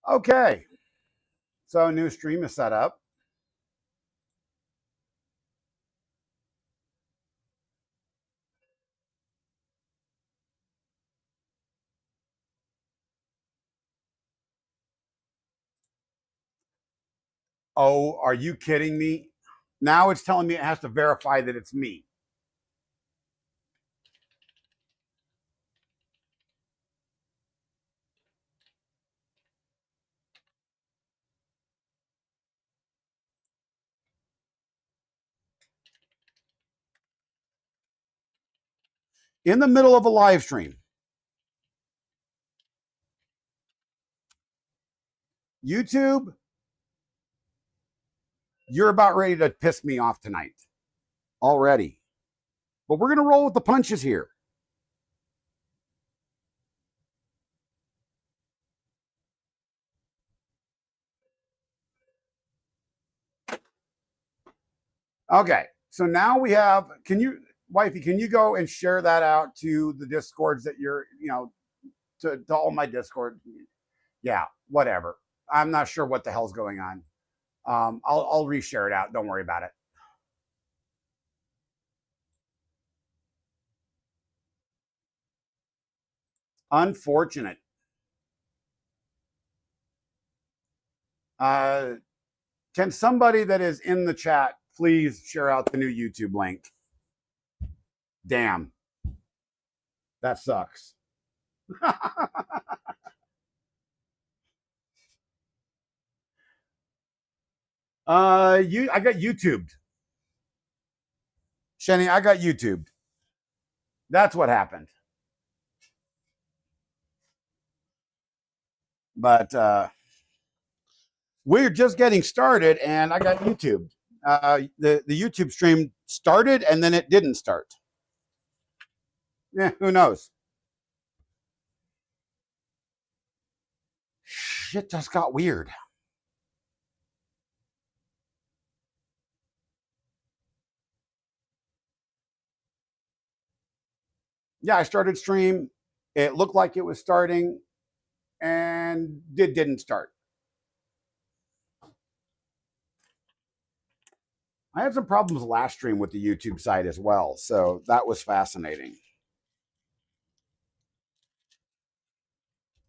Okay, so a new stream is set up. Oh, are you kidding me? Now it's telling me it has to verify that it's me. In the middle of a live stream. YouTube, you're about ready to piss me off tonight already. But we're going to roll with the punches here. Okay, so now we have, wifey, can you go and share that out to the Discords that you're, to all my Discord? Yeah, whatever. I'm not sure what the hell's going on. I'll reshare it out. Don't worry about it. Unfortunate. Can somebody that is in the chat please share out the new YouTube link? Damn. That sucks. I got YouTubed. Shenny, I got YouTubed. That's what happened. But we're just getting started, and I got YouTubed. The YouTube stream started, and then it didn't start. Yeah, who knows? Shit just got weird. Yeah, I started stream. It looked like it was starting, and it didn't start. I had some problems last stream with the YouTube site as well, so that was fascinating.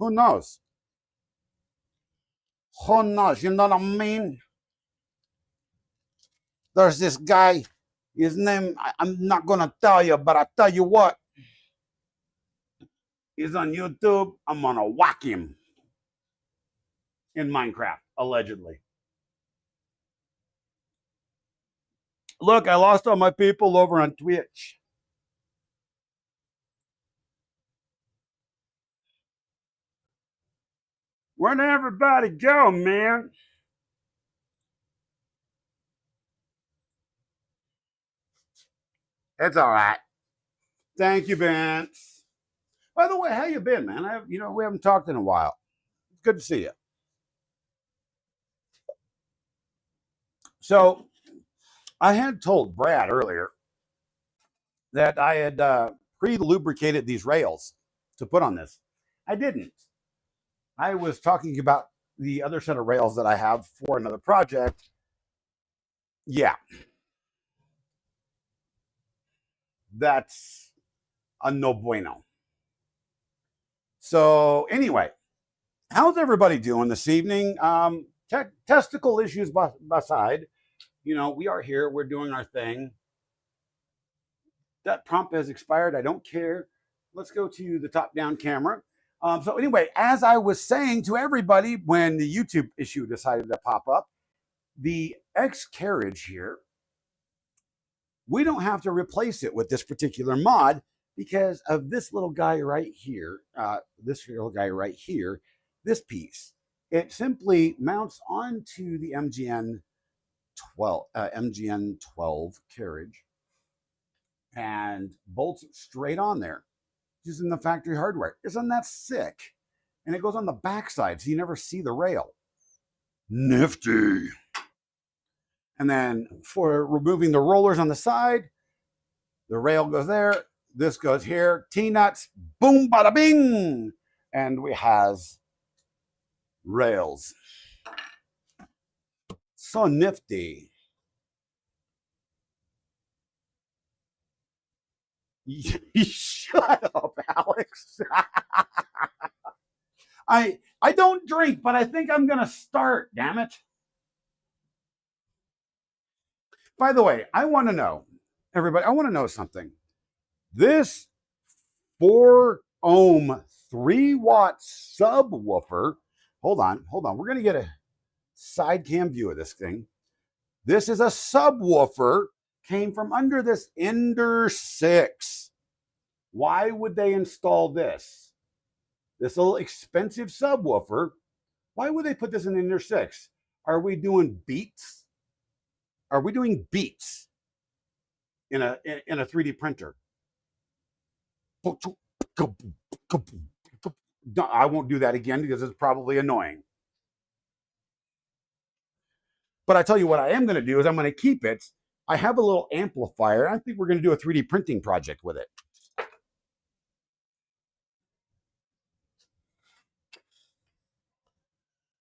Who knows? Who knows? You know what I mean? There's this guy. His name, I'm not going to tell you, but I tell you what. He's on YouTube. I'm going to whack him in Minecraft, allegedly. Look, I lost all my people over on Twitch. Where'd everybody go, man? It's all right. Thank you, Vince. By the way, how you been, man? We haven't talked in a while. It's good to see you. So, I had told Brad earlier that I had pre-lubricated these rails to put on this. I didn't. I was talking about the other set of rails that I have for another project. Yeah. That's a no bueno. So anyway, how's everybody doing this evening? Testicle issues aside, we are here. We're doing our thing. That prompt has expired. I don't care. Let's go to the top-down camera. So anyway, as I was saying to everybody when the YouTube issue decided to pop up, the X carriage here, we don't have to replace it with this particular mod because of this little guy right here, this piece. It simply mounts onto the MGN 12 carriage and bolts straight on there using the factory hardware. Isn't that sick? And it goes on the backside, so you never see the rail. Nifty. And then for removing the rollers on the side, the rail goes there. This goes here. T-nuts. Boom, bada bing. And we has Rails. So nifty. Shut up, Alex. I don't drink, but I think I'm gonna start, damn it. By the way, I want to know, everybody, I want to know something. This 4 ohm 3-watt subwoofer. Hold on. We're gonna get a side cam view of this thing. This is a subwoofer, came from under this Ender 6. Why would they install this? This little expensive subwoofer. Why would they put this in Ender 6? Are we doing beats? Are we doing beats in a 3D printer? I won't do that again because it's probably annoying. But I tell you what I am going to do is I'm going to keep it. I have a little amplifier. I think we're going to do a 3D printing project with it.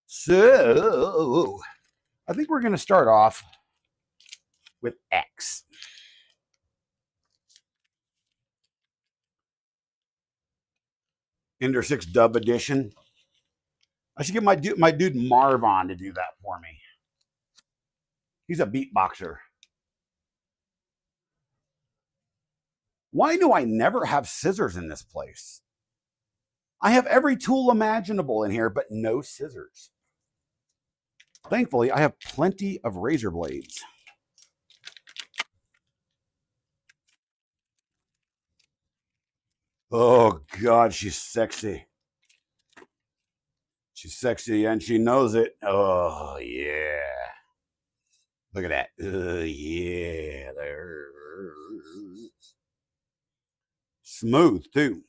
So I think we're going to start off with X. Ender 6 Dub Edition. I should get my dude Marv on to do that for me. He's a beatboxer. Why do I never have scissors in this place? I have every tool imaginable in here, but no scissors. Thankfully, I have plenty of razor blades. Oh, God, she's sexy. She's sexy and she knows it. Oh, yeah. Look at that. Yeah. There. Smooth, too.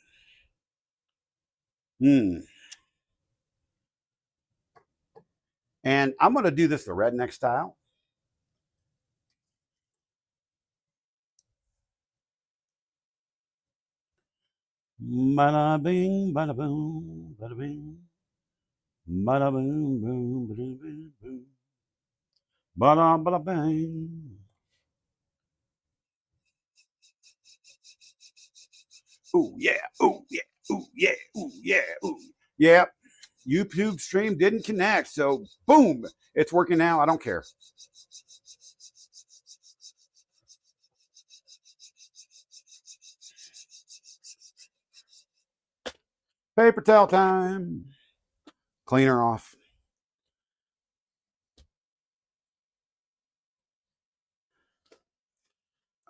And I'm going to do this the redneck style. Bada bing, bada boom, bada bing. Bada boom, boom, bada boom, boom. Bada bada bang. Ooh, yeah, ooh, yeah, ooh, yeah, ooh, yeah, ooh. Yep. YouTube stream didn't connect, so boom, it's working now. I don't care. Paper towel time. Cleaner off.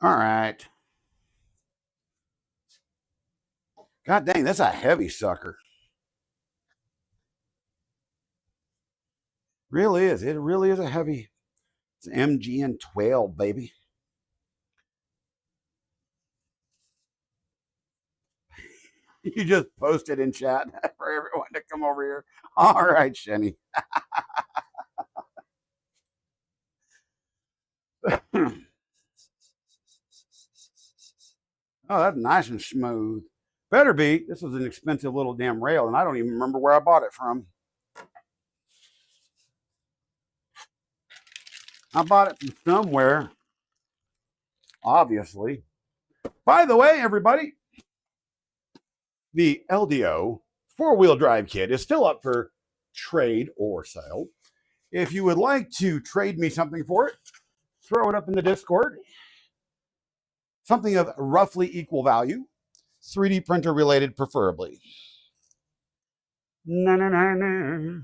All right. God dang, that's a heavy sucker. Really is. It really is a heavy. It's an MGN 12, baby. You just posted in chat for everyone to come over here. All right, Shenny. Oh, that's nice and smooth. Better be. This was an expensive little damn rail, and I don't even remember where I bought it from. I bought it from somewhere, obviously. By the way, everybody, the LDO 4-wheel drive kit is still up for trade or sale. If you would like to trade me something for it, throw it up in the Discord. Something of roughly equal value, 3D printer related preferably. Na, na, na, na.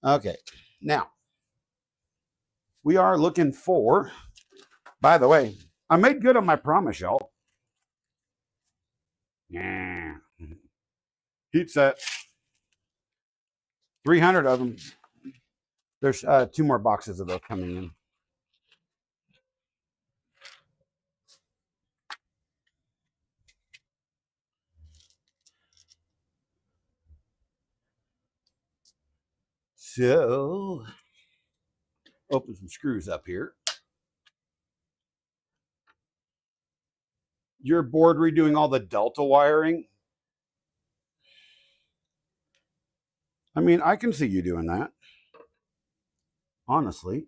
Okay, now we are looking for, by the way, I made good on my promise, y'all. Yeah. Heat set. 300 of them. There's 2 more boxes of those coming in. So, open some screws up here. You're bored redoing all the Delta wiring? I mean, I can see you doing that. Honestly.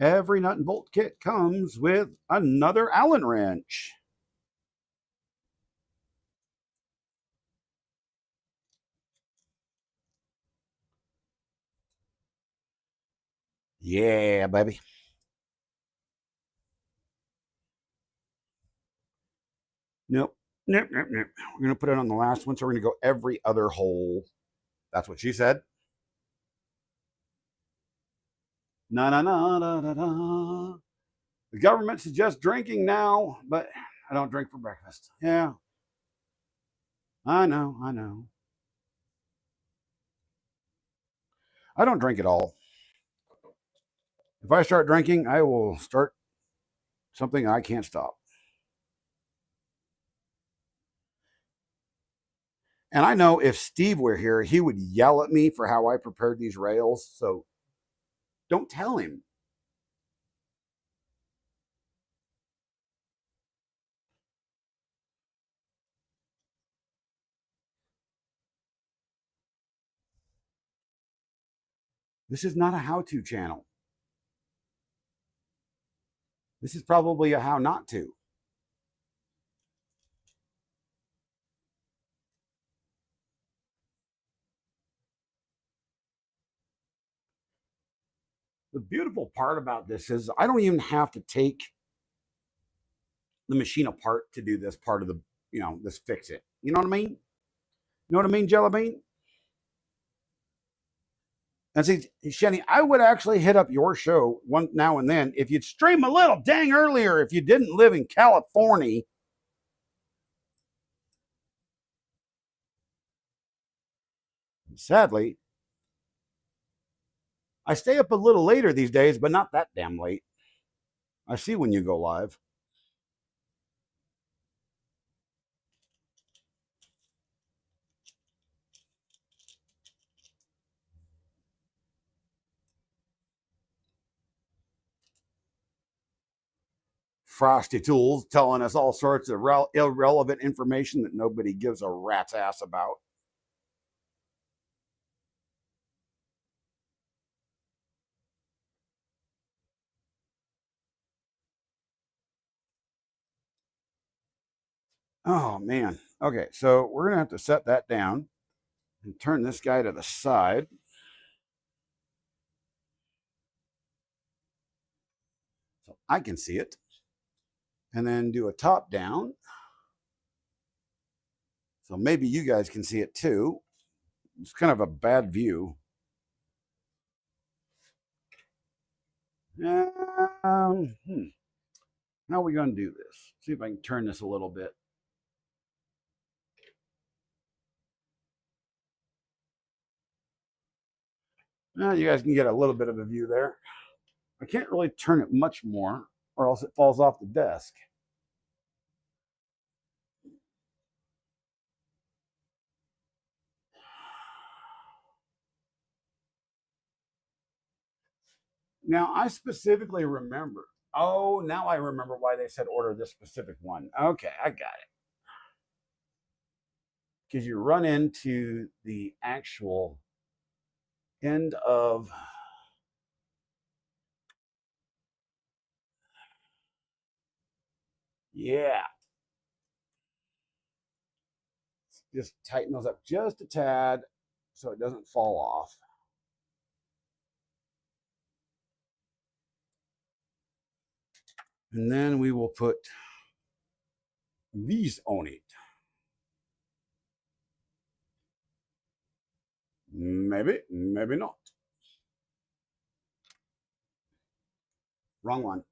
Every nut and bolt kit comes with another Allen wrench. Yeah, baby. Nope. Nope, nope, nope. We're going to put it on the last one, so we're going to go every other hole. That's what she said. Na na na na na na. The government suggests drinking now, but I don't drink for breakfast. Yeah, I know, I know. I don't drink at all. If I start drinking, I will start something I can't stop. And I know if Steve were here, he would yell at me for how I prepared these rails. So don't tell him. This is not a how to channel. This is probably a how not to. The beautiful part about this is I don't even have to take the machine apart to do this part of the, this fix it. You know what I mean? You know what I mean, Jelly Bean? And see, Shenny, I would actually hit up your show one now and then if you'd stream a little dang earlier if you didn't live in California. Sadly, I stay up a little later these days, but not that damn late. I see when you go live. Frosty Tools telling us all sorts of irrelevant information that nobody gives a rat's ass about. Oh, man. Okay, so we're going to have to set that down and turn this guy to the side. So I can see it. And then do a top down. So maybe you guys can see it too. It's kind of a bad view. Um, hmm. How are we going to do this? See if I can turn this a little bit. You guys can get a little bit of a view there. I can't really turn it much more or else it falls off the desk. Now, I specifically remember. Oh, now I remember why they said order this specific one. Okay, I got it. Because you run into the actual end of. Yeah. Just tighten those up just a tad so it doesn't fall off. And then we will put these on it. Maybe, maybe not. Wrong one.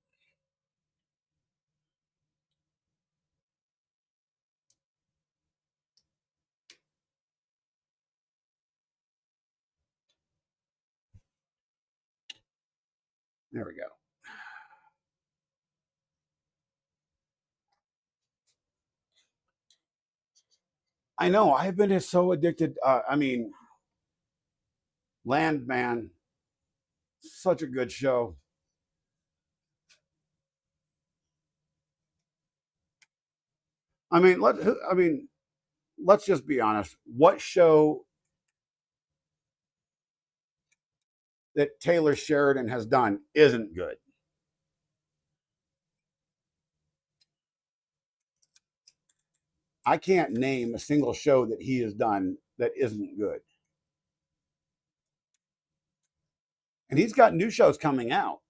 There we go. I know. I've been so addicted. I mean, Landman, such a good show. I mean, let's just be honest. What show that Taylor Sheridan has done isn't good? I can't name a single show that he has done that isn't good. And he's got new shows coming out.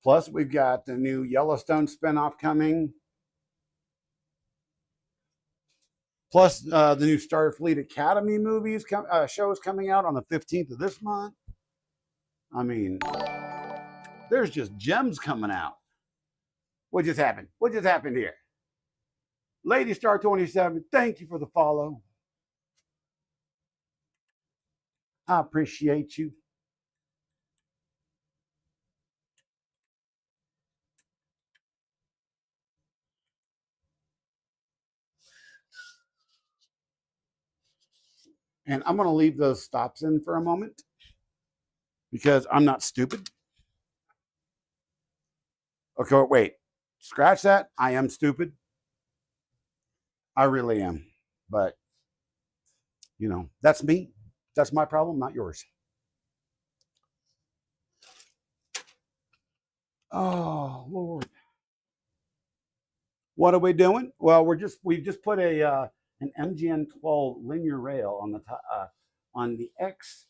Plus, we've got the new Yellowstone spinoff coming. Plus, the new Starfleet Academy shows coming out on the 15th of this month. I mean, there's just gems coming out. What just happened? What just happened here? Lady Star 27, thank you for the follow. I appreciate you. And I'm going to leave those stops in for a moment because I'm not stupid. Okay, wait. Scratch that. I am stupid. I really am. But, that's me. That's my problem, not yours. Oh, Lord. What are we doing? Well, we just put an MGN12 linear rail on the X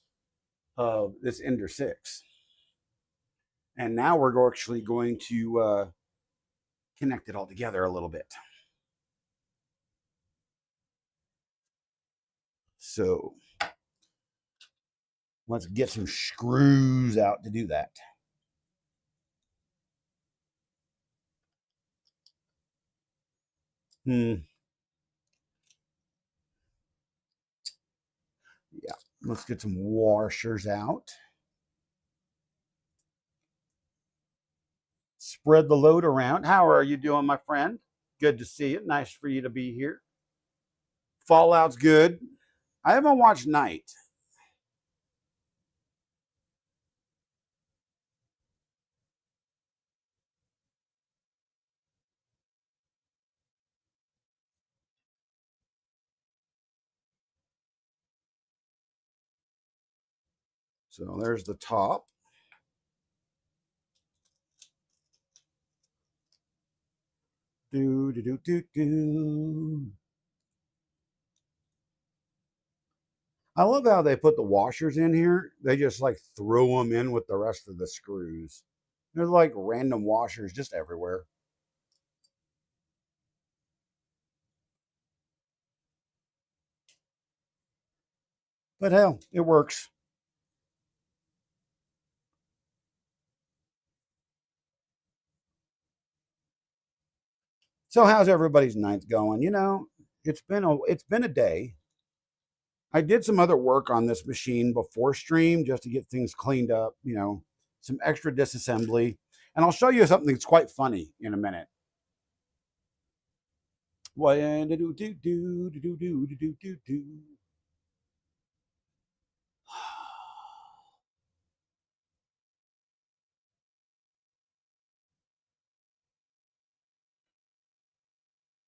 of this Ender 6. And now we're actually going to connect it all together a little bit. So let's get some screws out to do that. Yeah, let's get some washers out. Spread the load around. How are you doing, my friend? Good to see you. Nice for you to be here. Fallout's good. I haven't watched Night. So there's the top. Do do do do do. I love how they put the washers in here. They just like throw them in with the rest of the screws. There's like random washers just everywhere. But hell, it works. So how's everybody's night going? It's been a day. I did some other work on this machine before stream just to get things cleaned up, some extra disassembly. And I'll show you something that's quite funny in a minute. What do do do do do do do do do.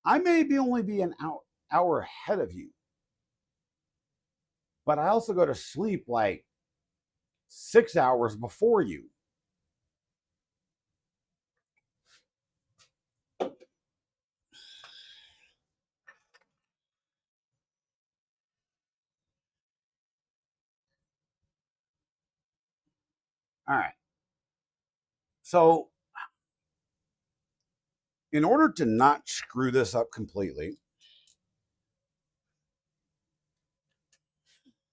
I may be only be an hour ahead of you, but I also go to sleep like 6 hours before you. All right. So, in order to not screw this up completely,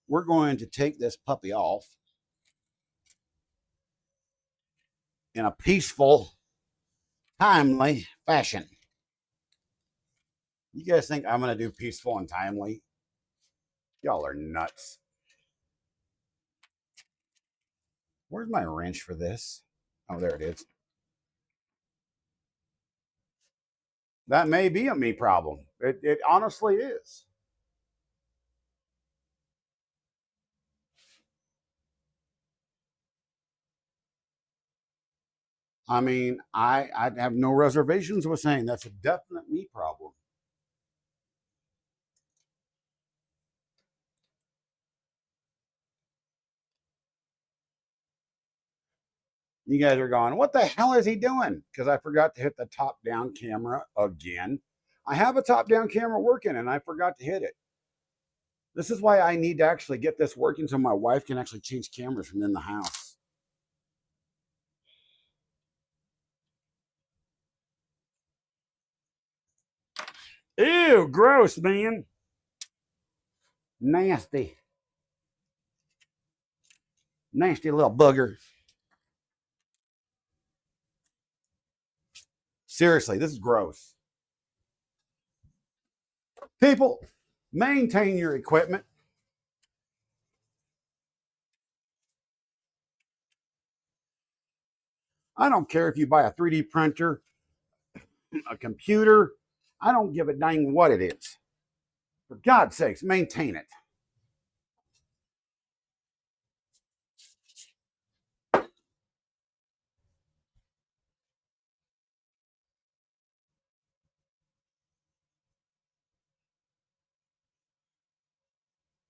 we're going to take this puppy off in a peaceful, timely fashion. You guys think I'm going to do peaceful and timely? Y'all are nuts. Where's my wrench for this? Oh, there it is. That may be a me problem. It honestly is. I mean, I have no reservations with saying that's a definite me problem. You guys are going, what the hell is he doing? Because I forgot to hit the top down camera again. I have a top down camera working and I forgot to hit it. This is why I need to actually get this working so my wife can actually change cameras from in the house. Ew, gross, man. Nasty. Nasty little booger. Seriously, this is gross. People, maintain your equipment. I don't care if you buy a 3D printer, a computer. I don't give a dang what it is. For God's sakes, maintain it.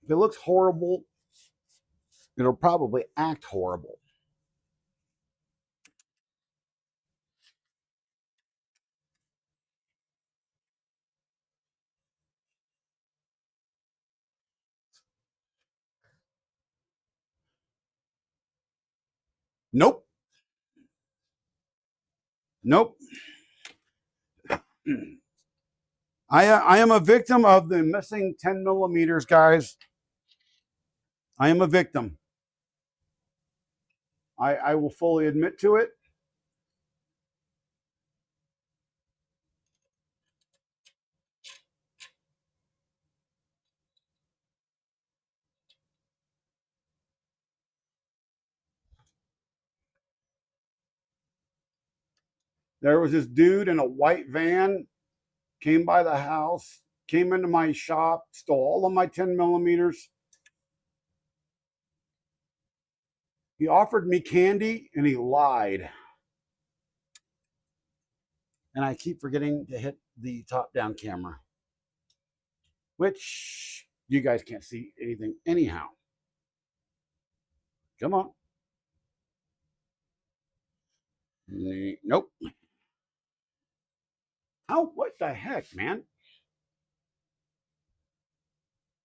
If it looks horrible, it'll probably act horrible. Nope. Nope. I am a victim of the missing 10 millimeters, guys. I am a victim. I will fully admit to it. There was this dude in a white van, came by the house, came into my shop, stole all of my 10 millimeters. He offered me candy and he lied. And I keep forgetting to hit the top down camera, which you guys can't see anything anyhow. Come on. Nope. How? What the heck, man?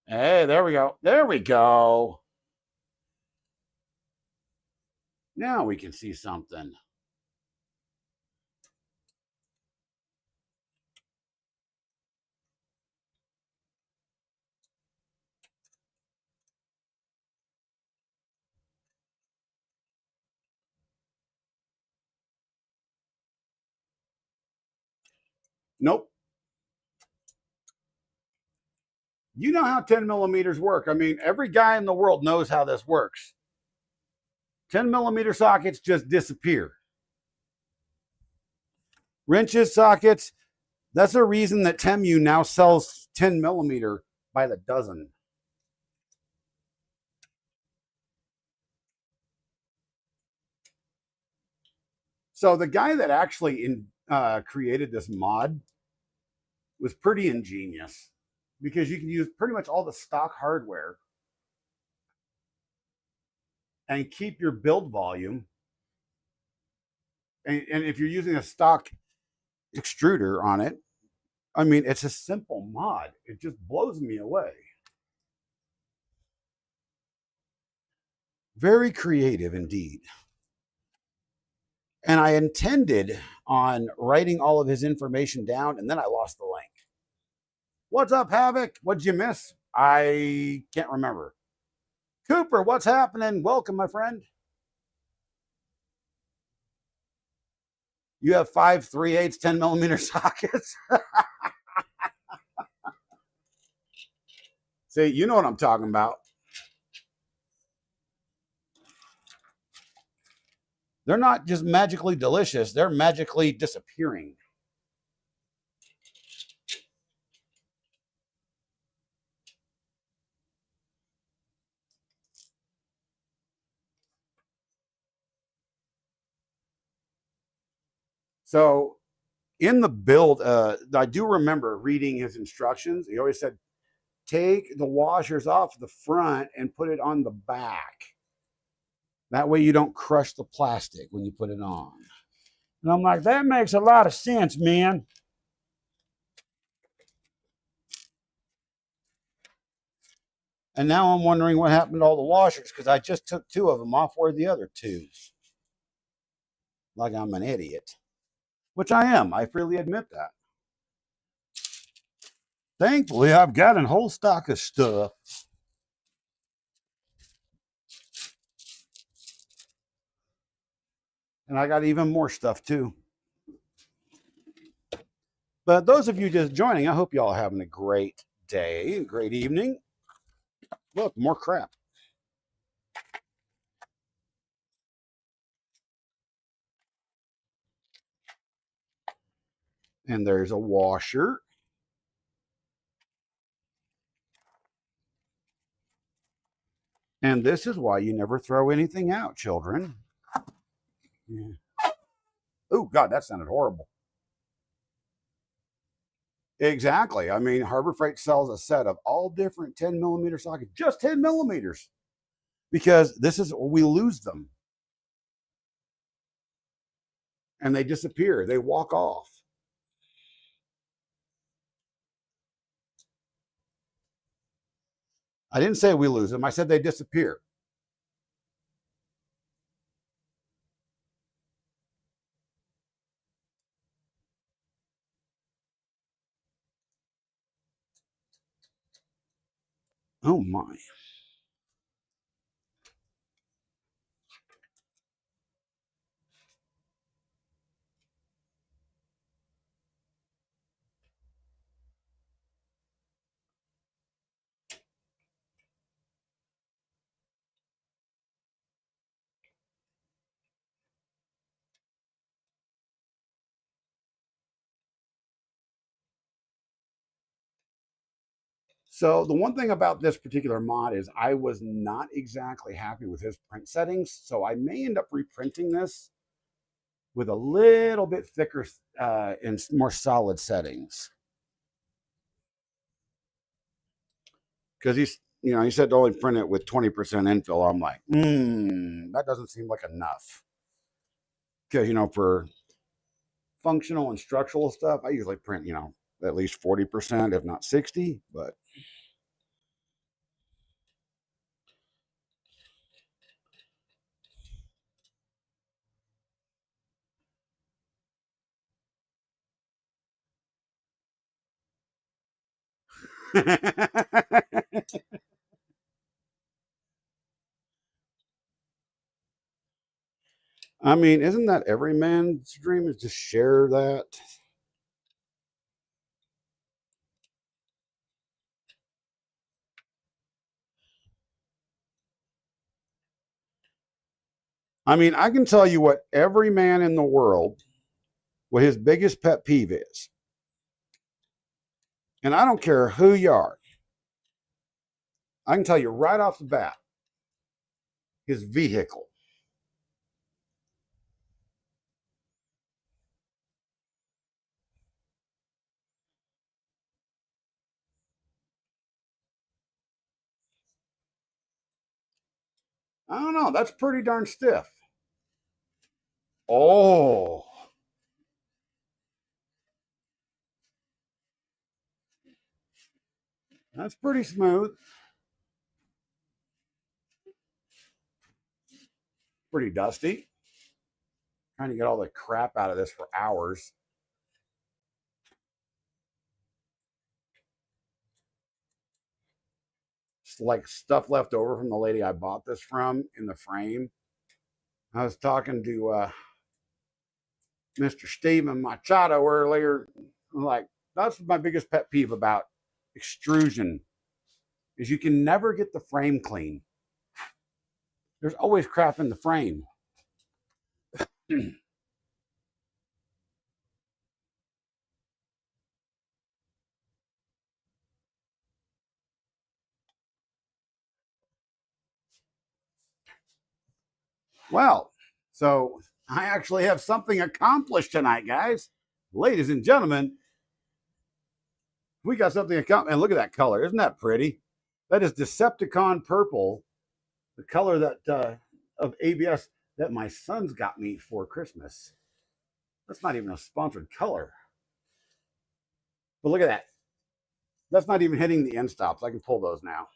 Hey, there we go. There we go. Now we can see something. Nope. You know how 10 millimeters work. I mean, every guy in the world knows how this works. 10 millimeter sockets just disappear. Wrenches, sockets, that's a reason that Temu now sells 10 millimeter by the dozen. So the guy that actually created this mod was pretty ingenious because you can use pretty much all the stock hardware and keep your build volume. And if you're using a stock extruder on it, I mean, it's a simple mod. It just blows me away. Very creative indeed. And I intended on writing all of his information down, and then I lost the link. What's up, Havoc? What'd you miss? I can't remember. Cooper, what's happening? Welcome, my friend. You have 5 3/8 10 millimeter sockets. See, you know what I'm talking about. They're not just magically delicious, they're magically disappearing. So in the build, I do remember reading his instructions. He always said, take the washers off the front and put it on the back. That way you don't crush the plastic when you put it on. And I'm like, that makes a lot of sense, man. And now I'm wondering what happened to all the washers because I just took 2 of them off. Where are the other 2? Like I'm an idiot, which I am. I freely admit that. Thankfully, I've got a whole stock of stuff. And I got even more stuff too. But those of you just joining, I hope you all are having a great day, a great evening. Look, more crap. And there's a washer. And this is why you never throw anything out, children. Yeah. Oh, God, that sounded horrible. Exactly. I mean, Harbor Freight sells a set of all different 10 millimeter sockets, just 10 millimeters, because this is, we lose them and they disappear. They walk off. I didn't say we lose them. I said they disappear. Oh, my. So the one thing about this particular mod is I was not exactly happy with his print settings. So I may end up reprinting this with a little bit thicker and more solid settings. Because he said to only print it with 20% infill. I'm like, that doesn't seem like enough. Because, for functional and structural stuff, I usually print, at least 40%, if not 60, but I mean, isn't that every man's dream is to share that? I mean, I can tell you what every man in the world, what his biggest pet peeve is. And I don't care who you are. I can tell you right off the bat, his vehicle. I don't know. That's pretty darn stiff. Oh, that's pretty smooth. Pretty dusty. Trying to get all the crap out of this for hours. It's like stuff left over from the lady I bought this from in the frame. I was talking to Mr. Steven Machado earlier. I'm like, that's my biggest pet peeve about extrusion is you can never get the frame clean. There's always crap in the frame. Well, so I actually have something accomplished tonight, guys. Ladies and gentlemen, we got something accomplished. And look at that color. Isn't that pretty? That is Decepticon purple, the color that of ABS that my sons got me for Christmas. That's not even a sponsored color. But look at that. That's not even hitting the end stops. I can pull those now.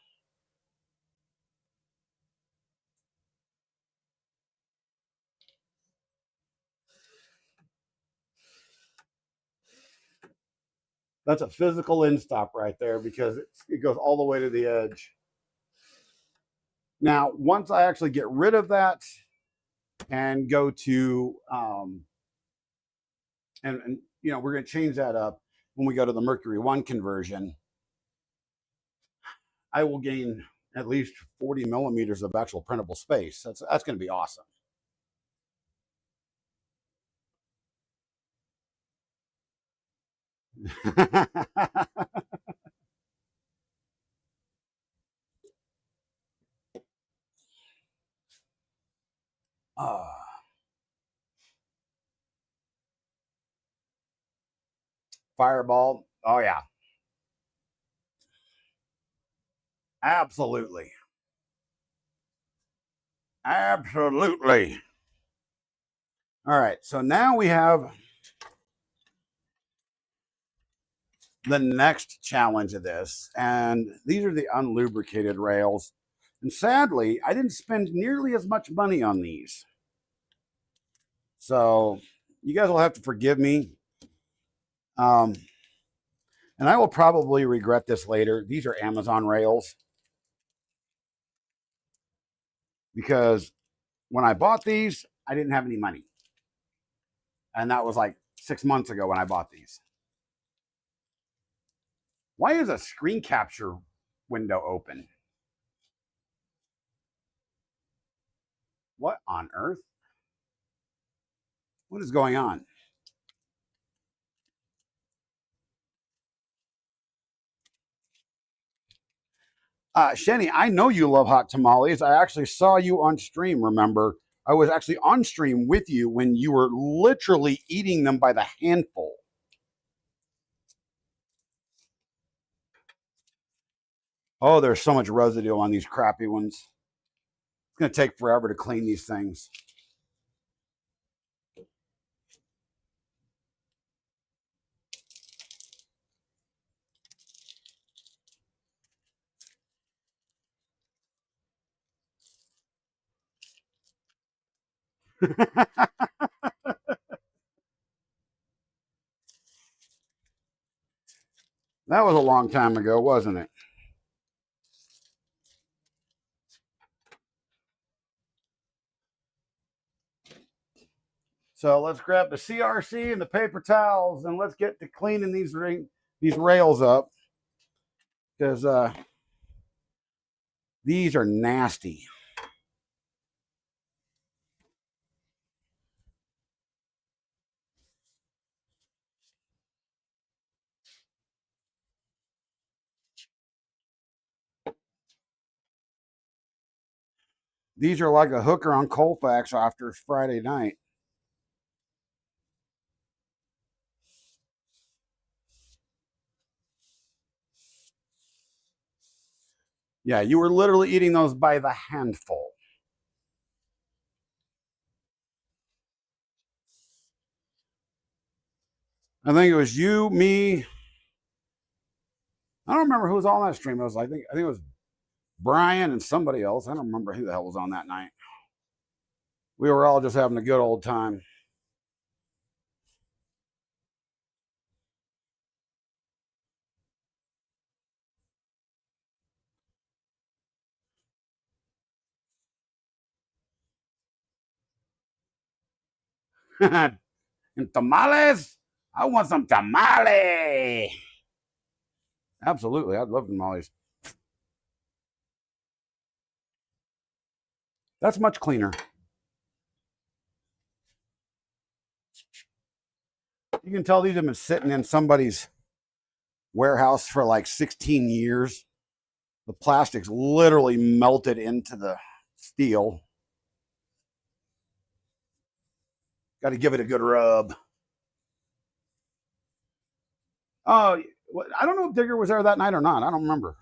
That's a physical end stop right there because it goes all the way to the edge. Now, once I actually get rid of that and go to, and you know, we're going to change that up when we go to the Mercury 1 conversion, I will gain at least 40 millimeters of actual printable space. That's going to be awesome. Fireball. Oh, yeah. Absolutely. Absolutely. All right. So now we have the next challenge of this. And these are the unlubricated rails. And sadly, I didn't spend nearly as much money on these. So you guys will have to forgive me. And I will probably regret this later. These are Amazon rails. Because when I bought these, I didn't have any money. And that was like 6 months ago when I bought these. Why is a screen capture window open? What on earth? What is going on? Shenny, I know you love hot tamales. I actually saw you on stream, remember? I was actually on stream with you when you were literally eating them by the handful. Oh, there's so much residue on these crappy ones. It's going to take forever to clean these things. That was a long time ago, wasn't it? So let's grab the CRC and the paper towels and let's get to cleaning these rails up because these are nasty. These are like a hooker on Colfax after Friday night. Yeah, you were literally eating those by the handful. I think it was you, me. I don't remember who was on that stream. I think it was Brian and somebody else. I don't remember who the hell was on that night. We were all just having a good old time. And tamales? I want some tamale. Absolutely. I'd love tamales. That's much cleaner. You can tell these have been sitting in somebody's warehouse for like 16 years. The plastic's literally melted into the steel. Got to give it a good rub. Oh, I don't know if Digger was there that night or not. I don't remember.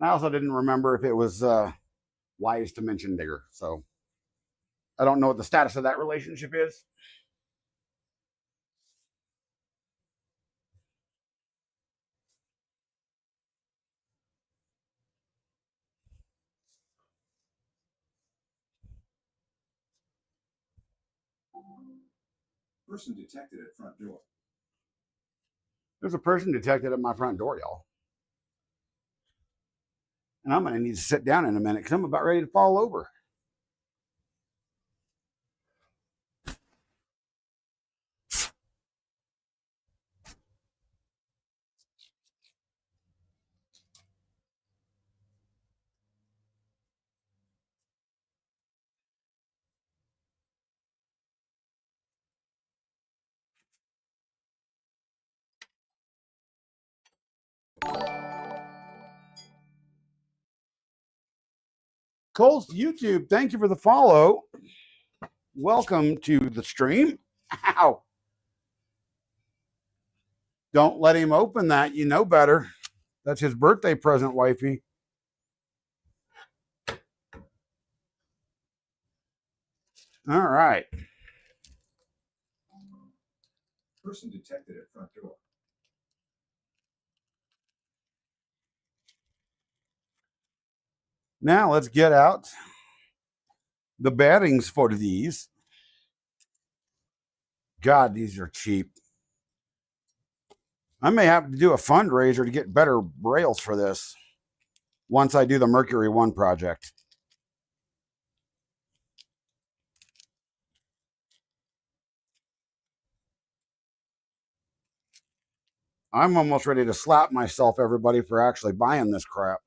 I also didn't remember if it was wise to mention Digger. So I don't know what the status of that relationship is. Person detected at front door. There's a person detected at my front door, y'all. And I'm going to need to sit down in a minute because I'm about ready to fall over. Cole's YouTube, thank you for the follow. Welcome to the stream. Ow. Don't let him open that. You know better. That's his birthday present, wifey. All right. Person detected at front door. Now let's get out the battings for these. God, these are cheap. I may have to do a fundraiser to get better rails for this once I do the Mercury 1 project. I'm almost ready to slap myself, everybody, for actually buying this crap.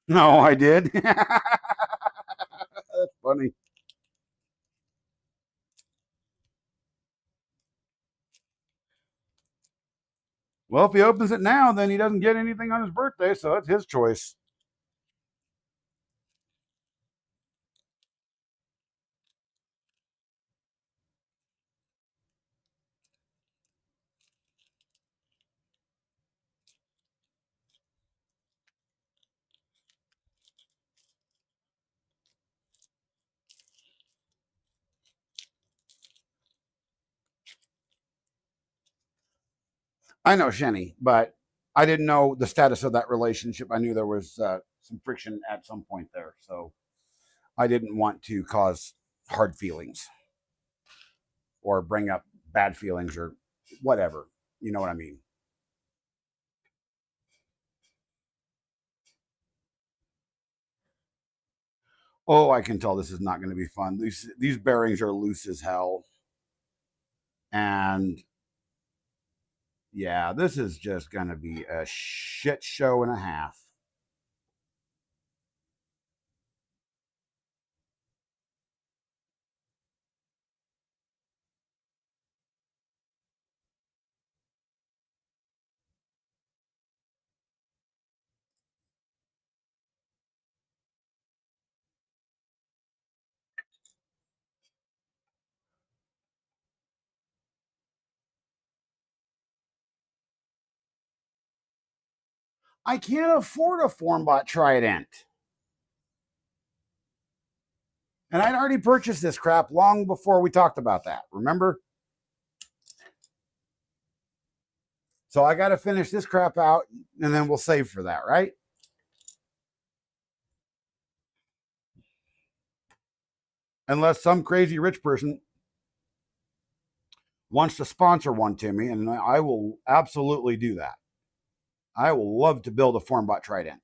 No, I did. That's funny. Well, if he opens it now, then he doesn't get anything on his birthday, so it's his choice. I know Shenny, but I didn't know the status of that relationship. I knew there was some friction at some point there, so I didn't want to cause hard feelings or bring up bad feelings or whatever. You know what I mean? Oh, I can tell this is not going to be fun. These bearings are loose as hell, and yeah, this is just going to be a shit show and a half. I can't afford a Formbot Trident. And I'd already purchased this crap long before we talked about that. Remember? So I got to finish this crap out and then we'll save for that, right? Unless some crazy rich person wants to sponsor one to me, and I will absolutely do that. I will love to build a Formbot Trident.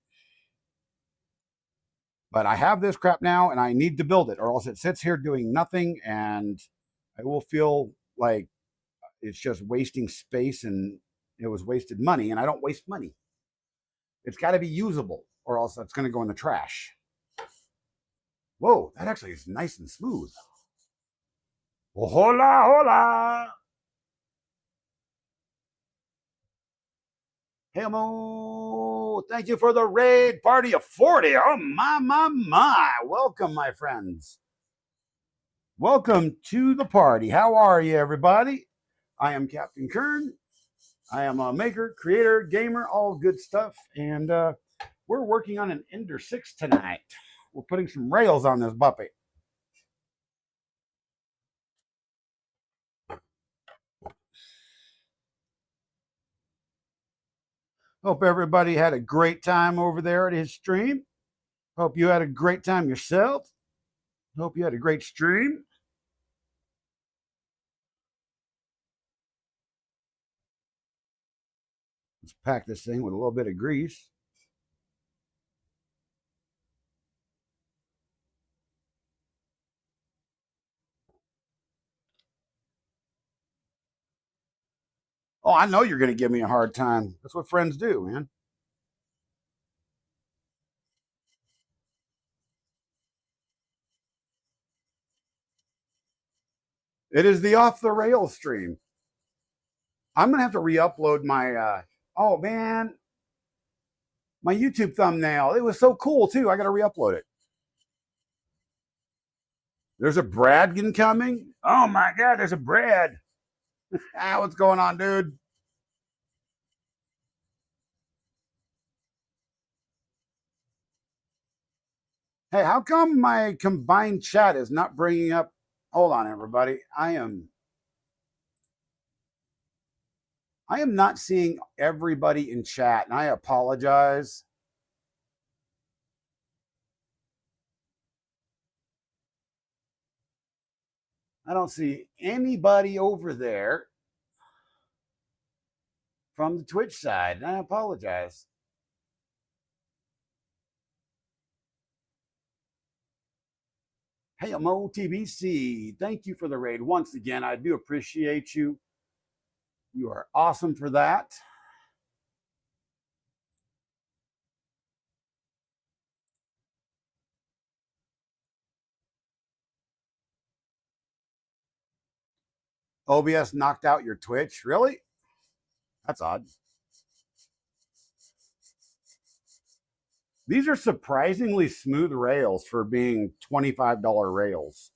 But I have this crap now and I need to build it, or else it sits here doing nothing and I will feel like it's just wasting space and it was wasted money, and I don't waste money. It's got to be usable, or else it's going to go in the trash. Whoa, that actually is nice and smooth. Oh, hola, hola. Hey, Mo, thank you for the raid party of 40. Oh, my. Welcome, my friends. Welcome to the party. How are you, everybody? I am Captain Kern. I am a maker, creator, gamer, all good stuff. And we're working on an Ender 6 tonight. We're putting some rails on this puppy. Hope everybody had a great time over there at his stream. Hope you had a great time yourself. Hope you had a great stream. Let's pack this thing with a little bit of grease. Oh, I know you're going to give me a hard time. That's what friends do, man. It is the off the rails stream. I'm going to have to re-upload my oh man, my YouTube thumbnail. It was so cool too. I got to re-upload it. There's a Brad coming. Oh my god, there's a Brad. What's going on, dude? Hey, how come my combined chat is not bringing up? Hold on, everybody. I am not seeing everybody in chat, and I apologize. I don't see anybody over there from the Twitch side, and I apologize. Hey, I'm OTBC. Thank you for the raid once again. I do appreciate you. You are awesome for that. OBS knocked out your Twitch? Really? That's odd. These are surprisingly smooth rails for being $25 rails.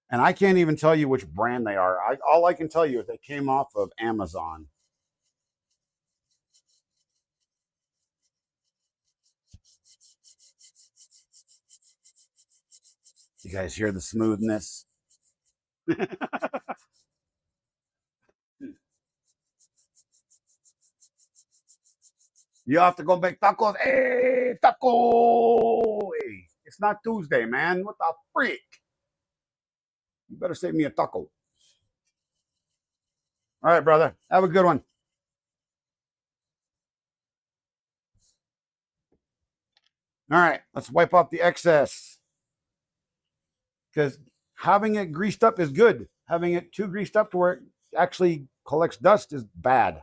And I can't even tell you which brand they are. All I can tell you is they came off of Amazon. You guys hear the smoothness? You have to go make tacos. Hey, taco! Hey, it's not Tuesday, man. What the freak? You better save me a taco. All right, brother. Have a good one. All right, let's wipe off the excess. Because having it greased up is good. Having it too greased up to where it actually collects dust is bad.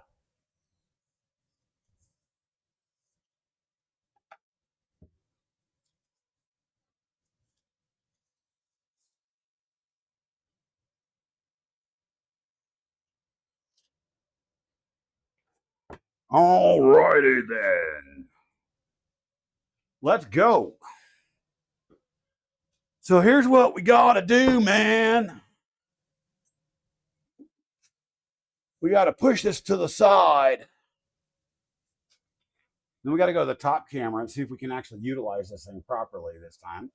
All righty then. Let's go. So here's what we got to do, man. We got to push this to the side. Then we got to go to the top camera and see if we can actually utilize this thing properly this time.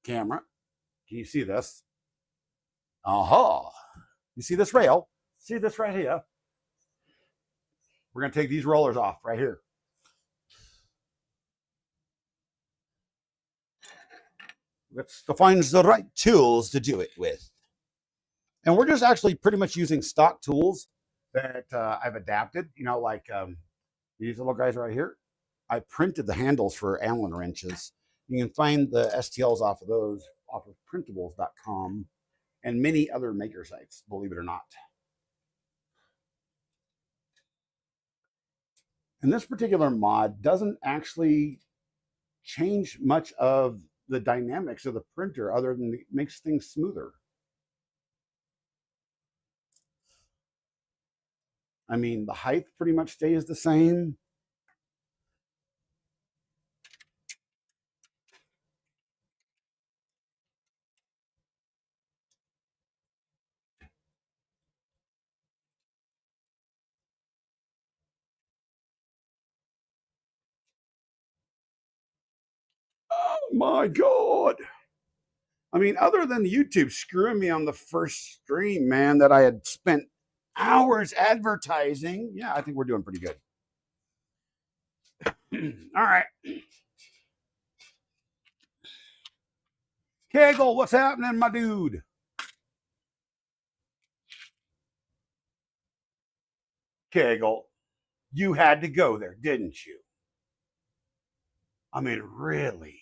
Camera. Can you see this? Aha. You see this rail? See this right here? We're going to take these rollers off right here. Let's find the right tools to do it with. And we're just actually pretty much using stock tools that I've adapted, you know, like these little guys right here. I printed the handles for Allen wrenches. You can find the STLs off of those off of printables.com and many other maker sites, believe it or not. And this particular mod doesn't actually change much of the dynamics of the printer other than it makes things smoother. I mean, the height pretty much stays the same. Oh my God. I mean, other than YouTube screwing me on the first stream, man, that I had spent hours advertising, yeah, I think we're doing pretty good. All right. Kegel, what's happening, my dude? Kegel, you had to go there, didn't you? I mean, really?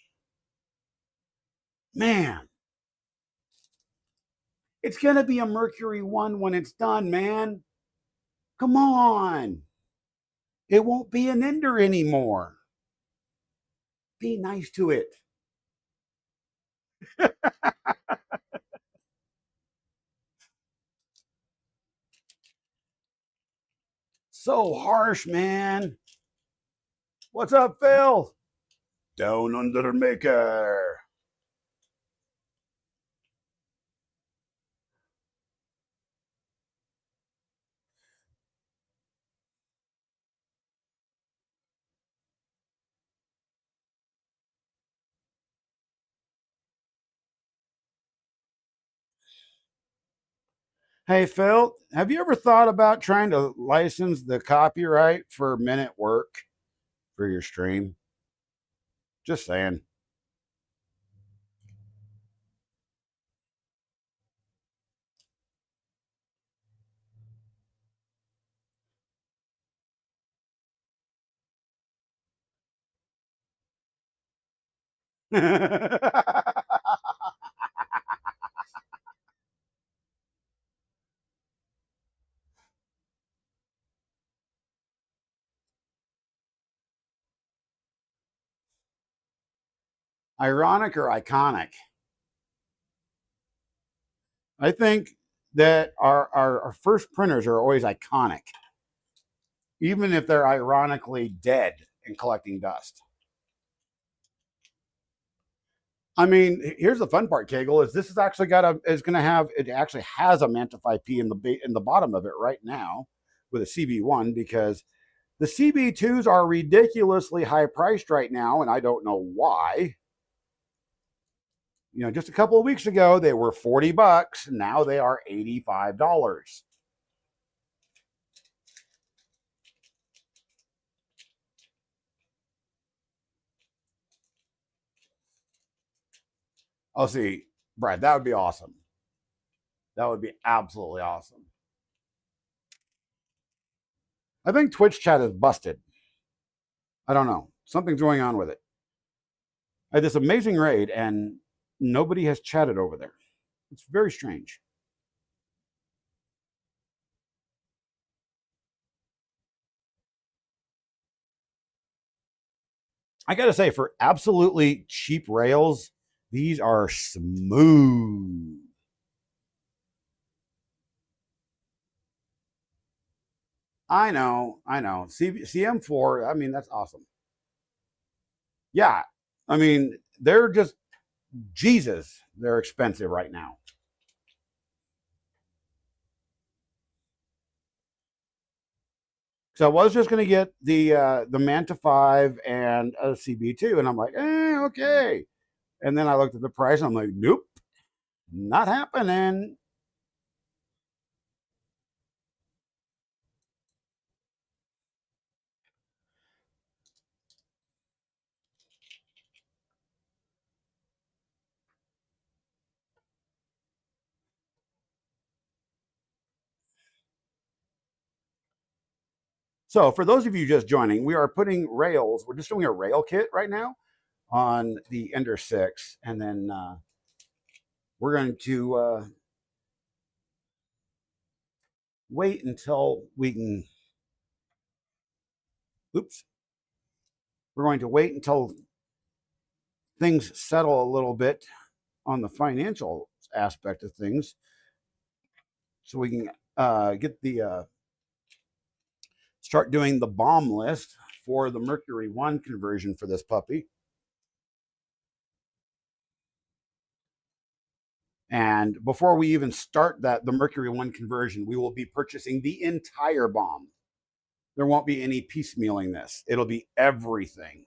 Man, it's going to be a Mercury 1 when it's done, man. Come on. It won't be an Ender anymore. Be nice to it. So harsh, man. What's up, Phil? Down under maker. Hey, Phil, have you ever thought about trying to license the copyright for minute work for your stream? Just saying. Ironic or iconic? I think that our first printers are always iconic, even if they're ironically dead and collecting dust. I mean, here's the fun part, Kegel, is this is actually got a is going to have it actually has a Mantify P in the bottom of it right now with a CB1 because the CB2s are ridiculously high priced right now, and I don't know why. You know, just a couple of weeks ago they were $40. Now they are $85. I'll see, Brad. That would be awesome. That would be absolutely awesome. I think Twitch chat is busted. I don't know. Something's going on with it. I had this amazing raid and nobody has chatted over there. It's very strange. I got to say, for absolutely cheap rails, these are smooth. I know, I know. CM4, I mean, that's awesome. Yeah, I mean, they're just, Jesus, they're expensive right now. So I was just going to get the Manta 5 and a CB2, and I'm like, okay. And then I looked at the price, and I'm like, nope, not happening. So for those of you just joining, we are putting rails. We're just doing a rail kit right now on the Ender 6, and then we're going to wait until we can. Oops. We're going to wait until things settle a little bit on the financial aspect of things, so we can get the start doing the bomb list for the Mercury 1 conversion for this puppy. And before we even start the Mercury 1 conversion, we will be purchasing the entire bomb. There won't be any piecemealing this. It'll be everything.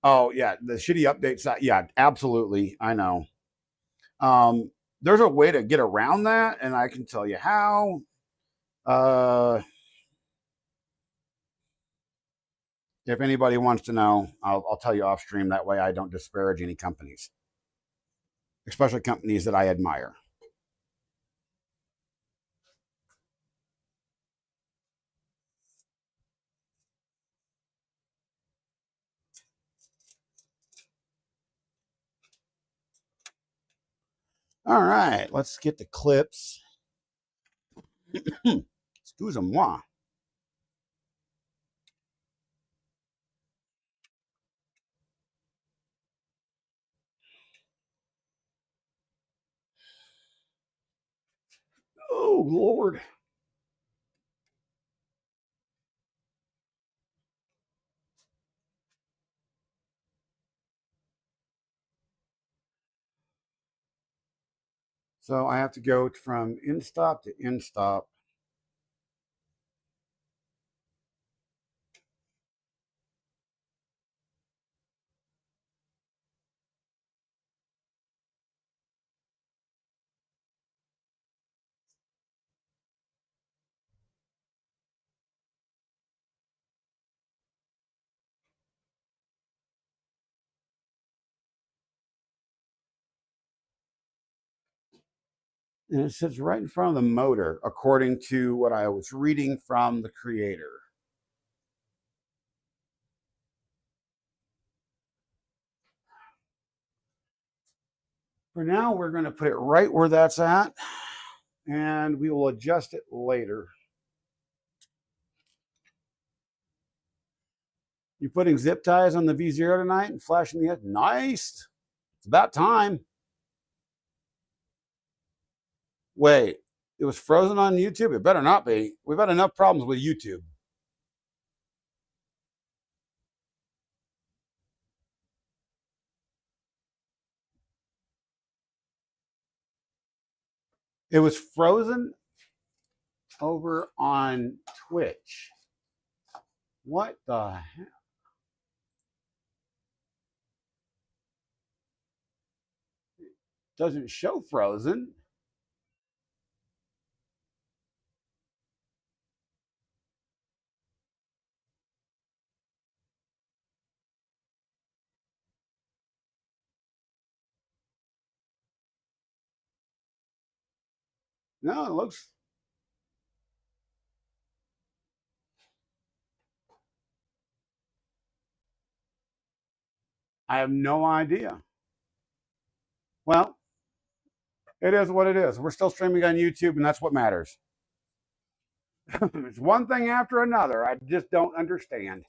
Oh yeah, the shitty updates. Yeah, absolutely. I know. Um, there's a way to get around that, and I can tell you how. Uh, if anybody wants to know, I'll tell you off stream. That way, I don't disparage any companies, especially companies that I admire. All right, let's get the clips. Excuse-moi. Oh Lord. So I have to go from in stop to in stop. And it sits right in front of the motor, according to what I was reading from the creator. For now, we're going to put it right where that's at, and we will adjust it later. You putting zip ties on the V0 tonight and flashing the edge? Nice. It's about time. Wait, it was frozen on YouTube? It better not be. We've had enough problems with YouTube. It was frozen over on Twitch. What the heck? Doesn't show frozen. No, it looks. I have no idea. Well, it is what it is. We're still streaming on YouTube, and that's what matters. It's one thing after another. I just don't understand.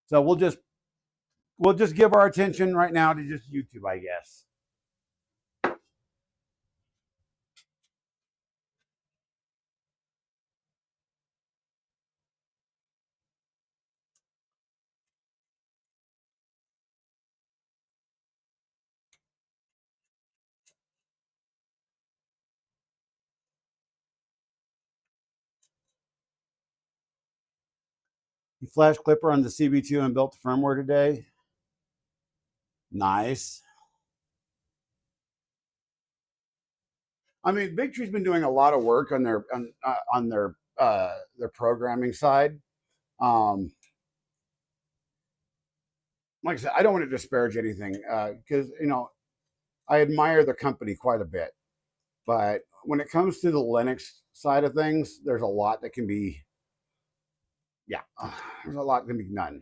So we'll just give our attention right now to just YouTube, I guess. You flash clipper on the CB2 and built the firmware today. Nice. I mean, Big Tree's been doing a lot of work on their programming side. Like I said, I don't want to disparage anything because I admire the company quite a bit, but when it comes to the Linux side of things, there's a lot that can be, yeah, there's a lot that can be done.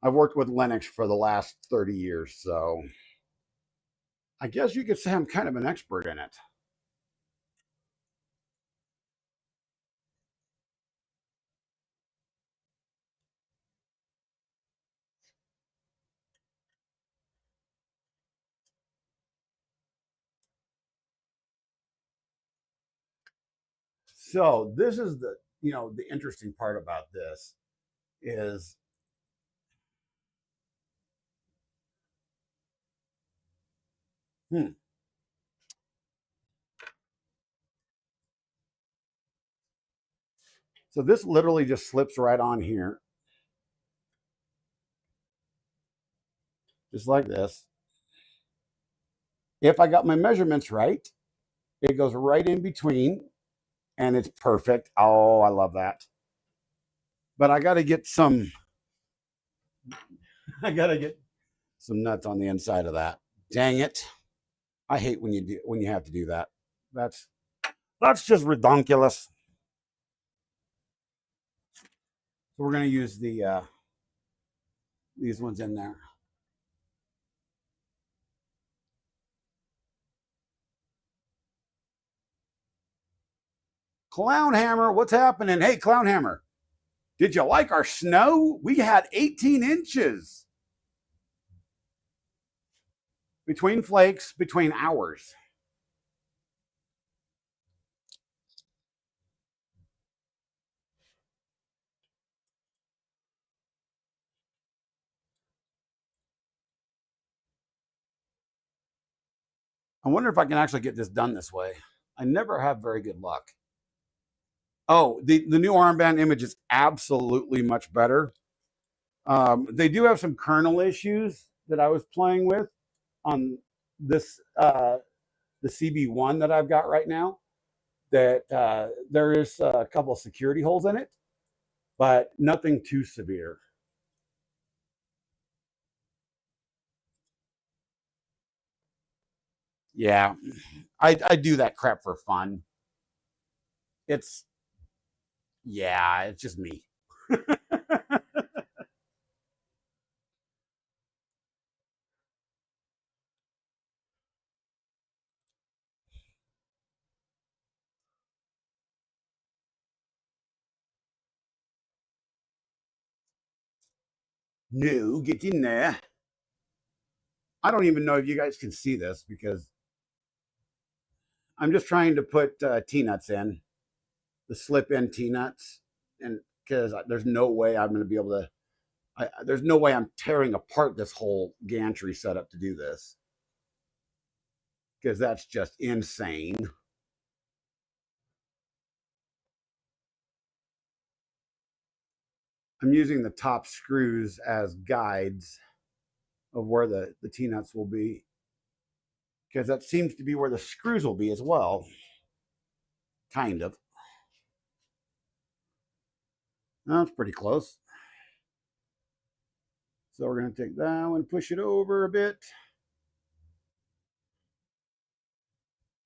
I've worked with Linux for the last 30 years, so I guess you could say I'm kind of an expert in it. So this is the the interesting part about this is hmm, so this literally just slips right on here, just like this. If I got my measurements right, it goes right in between and it's perfect. Oh, I love that. But I got to get some, I got to get some nuts on the inside of that. Dang it. I hate when you have to do that. That's that's just redonkulous. So we're going to use these ones in there. Clown Hammer, what's happening? Hey, Clown Hammer, did you like our snow? We had 18 inches between flakes, between hours. I wonder if I can actually get this done this way. I never have very good luck. Oh, the new armband image is absolutely much better. They do have some kernel issues that I was playing with on this the CB1 that I've got right now. That there is a couple of security holes in it, but nothing too severe. Yeah, I do that crap for fun. It's yeah, it's just me. No, get in there. I don't even know if you guys can see this because I'm just trying to put T-nuts in, the slip-in T-nuts, and because there's no way I'm going to be able to. There's no way I'm tearing apart this whole gantry setup to do this because that's just insane. I'm using the top screws as guides of where the T-nuts will be because that seems to be where the screws will be as well, kind of. That's pretty close. So we're going to take that one, push it over a bit.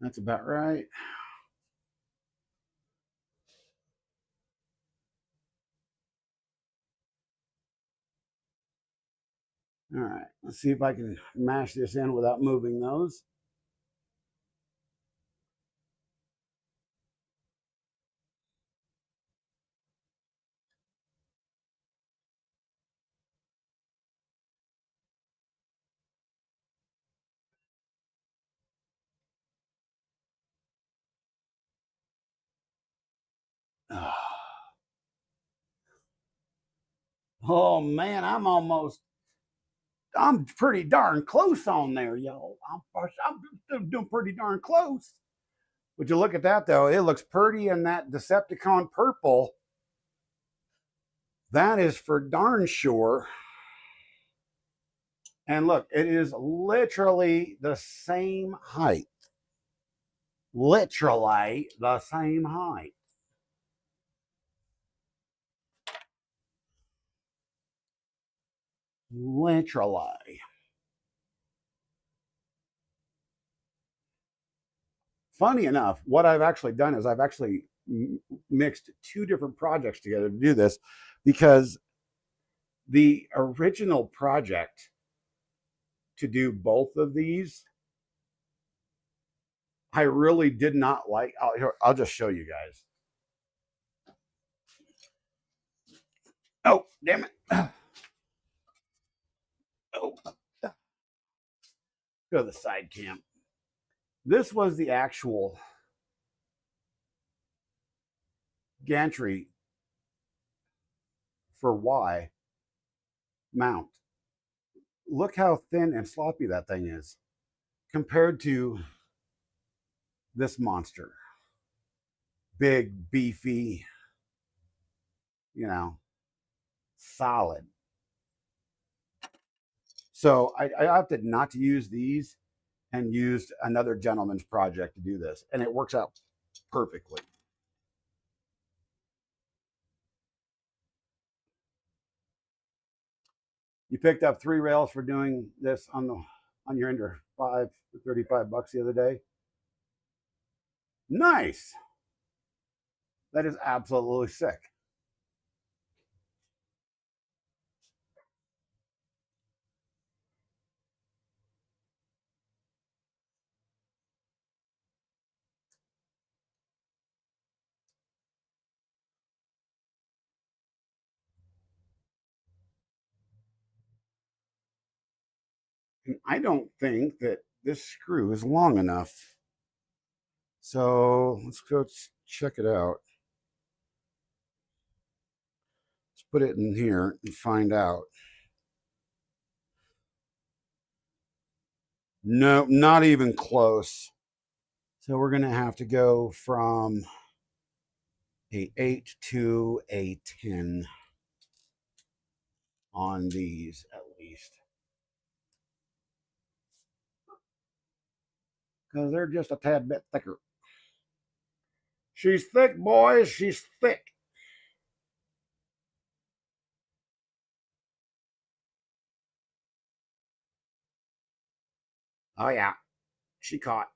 That's about right. All right, let's see if I can mash this in without moving those. Oh man, I'm pretty darn close on there, y'all. I'm doing pretty darn close. Would you look at that though? It looks pretty in that Decepticon purple. That is for darn sure. And look, it is literally the same height. Literally the same height. Literally. Funny enough, what I've actually done is I've actually mixed two different projects together to do this because the original project to do both of these, I really did not like. I'll just show you guys. Oh, damn it. Oh, go to the side cam. This was the actual gantry for Y mount. Look how thin and sloppy that thing is compared to this monster. Big, beefy, you know, solid. So I opted not to use these and used another gentleman's project to do this, and it works out perfectly. You picked up 3 rails for doing this on your Ender 5 for $35 the other day. Nice. That is absolutely sick. And I don't think that this screw is long enough. So let's go check it out. Let's put it in here and find out. No, not even close. So we're going to have to go from a 8 to a 10 on these at least. Because they're just a tad bit thicker. She's thick, boys. She's thick. Oh, yeah. She caught.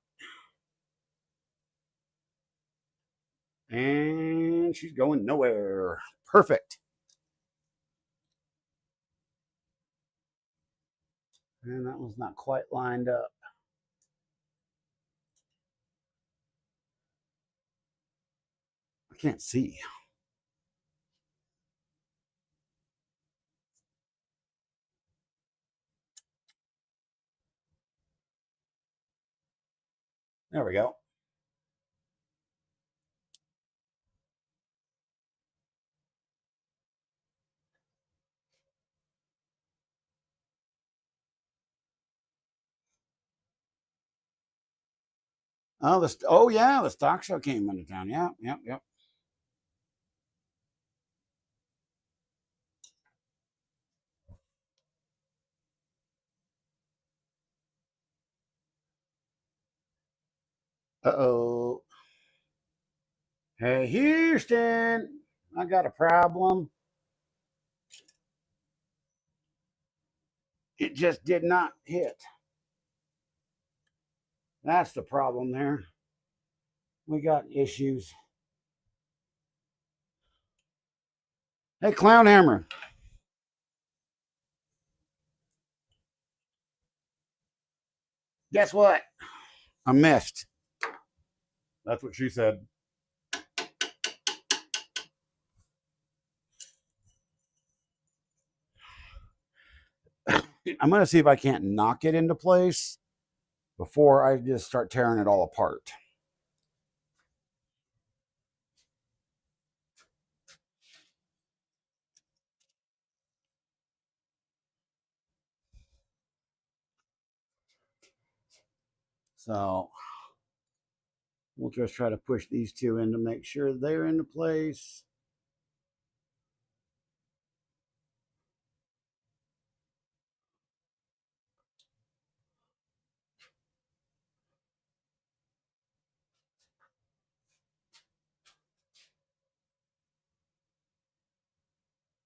And she's going nowhere. Perfect. And that one's not quite lined up. I can't see. There we go. Oh yeah, the stock show came into town. Yeah, yep, yep. Uh-oh. Hey, Houston, I got a problem. It just did not hit. That's the problem there. We got issues. Hey, Clown Hammer. Guess what? I missed. That's what she said. I'm going to see if I can't knock it into place before I just start tearing it all apart. So we'll just try to push these two in to make sure they're into place.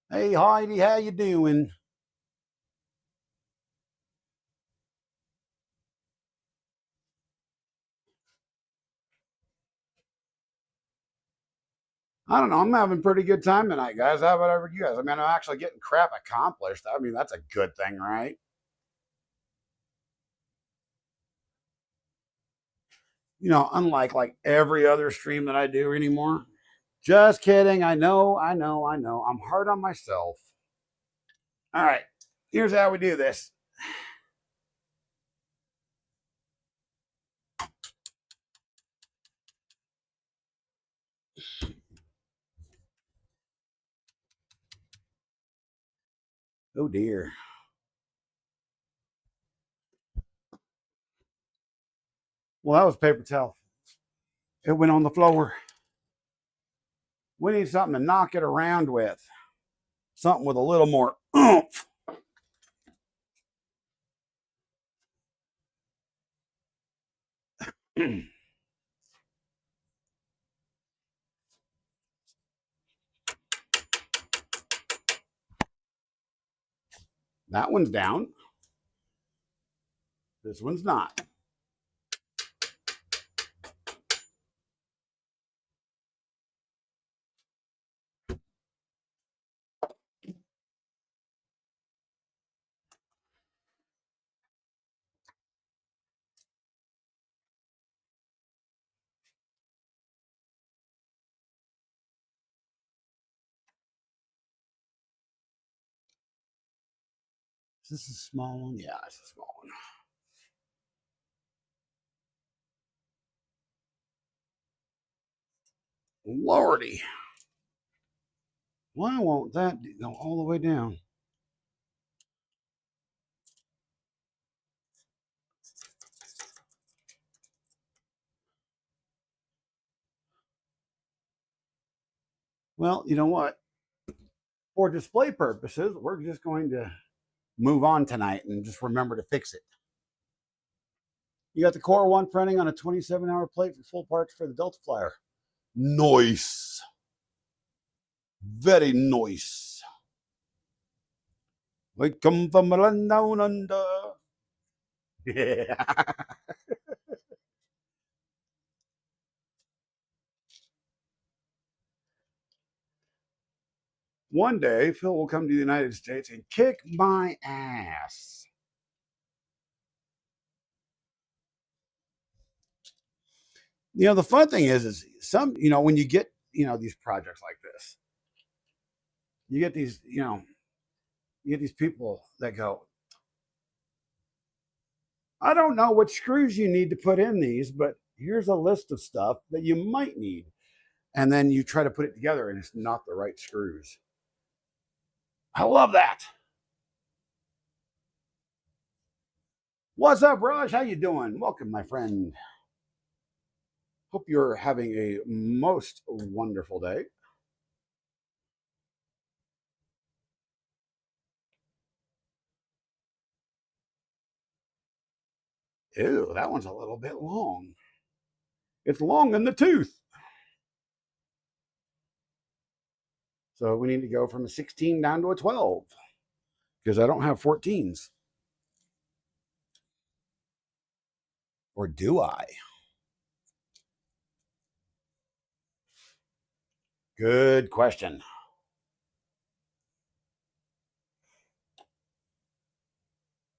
Hey, Heidi, how you doing? I don't know. I'm having a pretty good time tonight, guys. How about you guys? I mean, I'm actually getting crap accomplished. I mean, that's a good thing, right? You know, unlike like every other stream that I do anymore. Just kidding. I know. I'm hard on myself. All right. Here's how we do this. Oh dear. Well, that was paper towel. It went on the floor. We need something to knock it around with. Something with a little more oomph. That one's down. This one's not. Is this a small one? Yeah, it's a small one. Lordy. Why won't that go all the way down? Well, you know what? For display purposes, we're just going to move on tonight and just remember to fix it. You got the Core 1 printing on a 27-hour plate for full parts for the Delta Flyer. Nice. Very nice. We come from a land down under. Yeah. One day, Phil will come to the United States and kick my ass. The fun thing is some, when you get, these projects like this, you get these, you get these people that go, I don't know what screws you need to put in these, but here's a list of stuff that you might need. And then you try to put it together and it's not the right screws. I love that. What's up, Raj? How you doing? Welcome, my friend. Hope you're having a most wonderful day. Ew, that one's a little bit long. It's long in the tooth. So we need to go from a 16 down to a 12 because I don't have 14s. Or do I? Good question.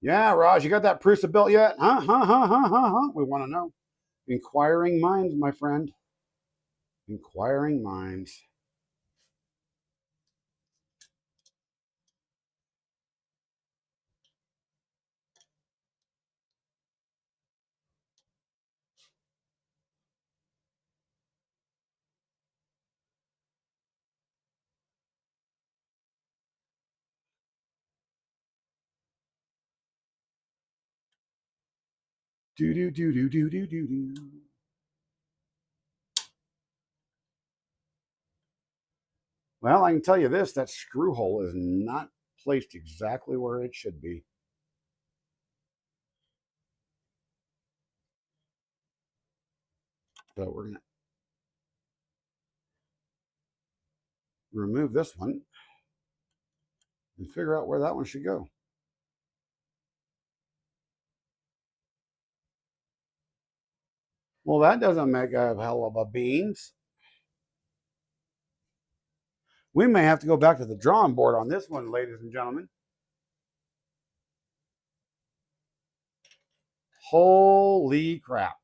Yeah, Raj, you got that Prusa built yet? Huh? Huh? Huh? Huh? Huh? Huh? We want to know. Inquiring minds, my friend. Inquiring minds. Do do do do do do do do. Well, I can tell you this: that screw hole is not placed exactly where it should be. So we're gonna remove this one and figure out where that one should go. Well, that doesn't make a hell of a beans. We may have to go back to the drawing board on this one, ladies and gentlemen. Holy crap.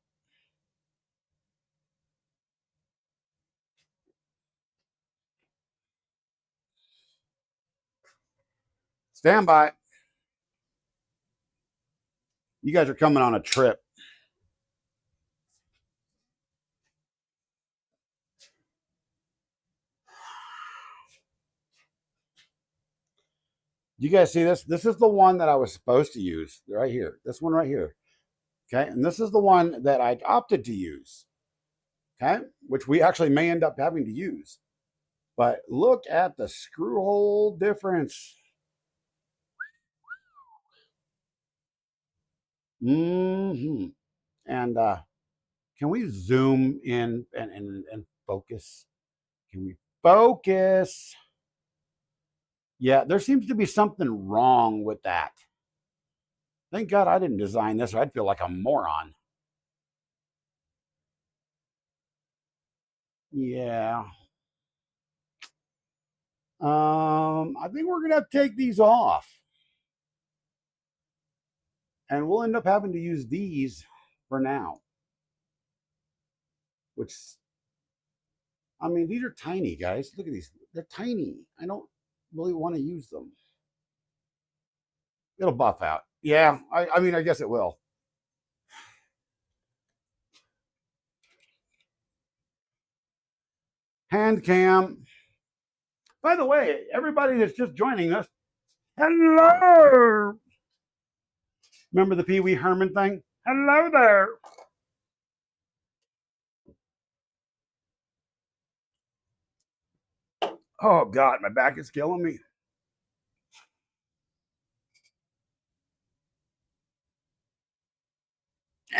Stand by. You guys are coming on a trip. Do you guys see this? This is the one that I was supposed to use right here. This one right here. Okay. And this is the one that I opted to use. Okay. Which we actually may end up having to use. But look at the screw hole difference. Mm-hmm. And can we zoom in and focus? Can we focus? Yeah, there seems to be something wrong with that. Thank God I didn't design this, or I'd feel like a moron. Yeah. I think we're gonna have to take these off, and we'll end up having to use these for now. Which, I mean, these are tiny, guys. Look at these; they're tiny. I don't really want to use them. It'll buff out. Yeah, I mean, I guess it will. Hand cam. By the way, everybody that's just joining us, hello. Remember the Pee Wee Herman thing? Hello there. Oh God, my back is killing me.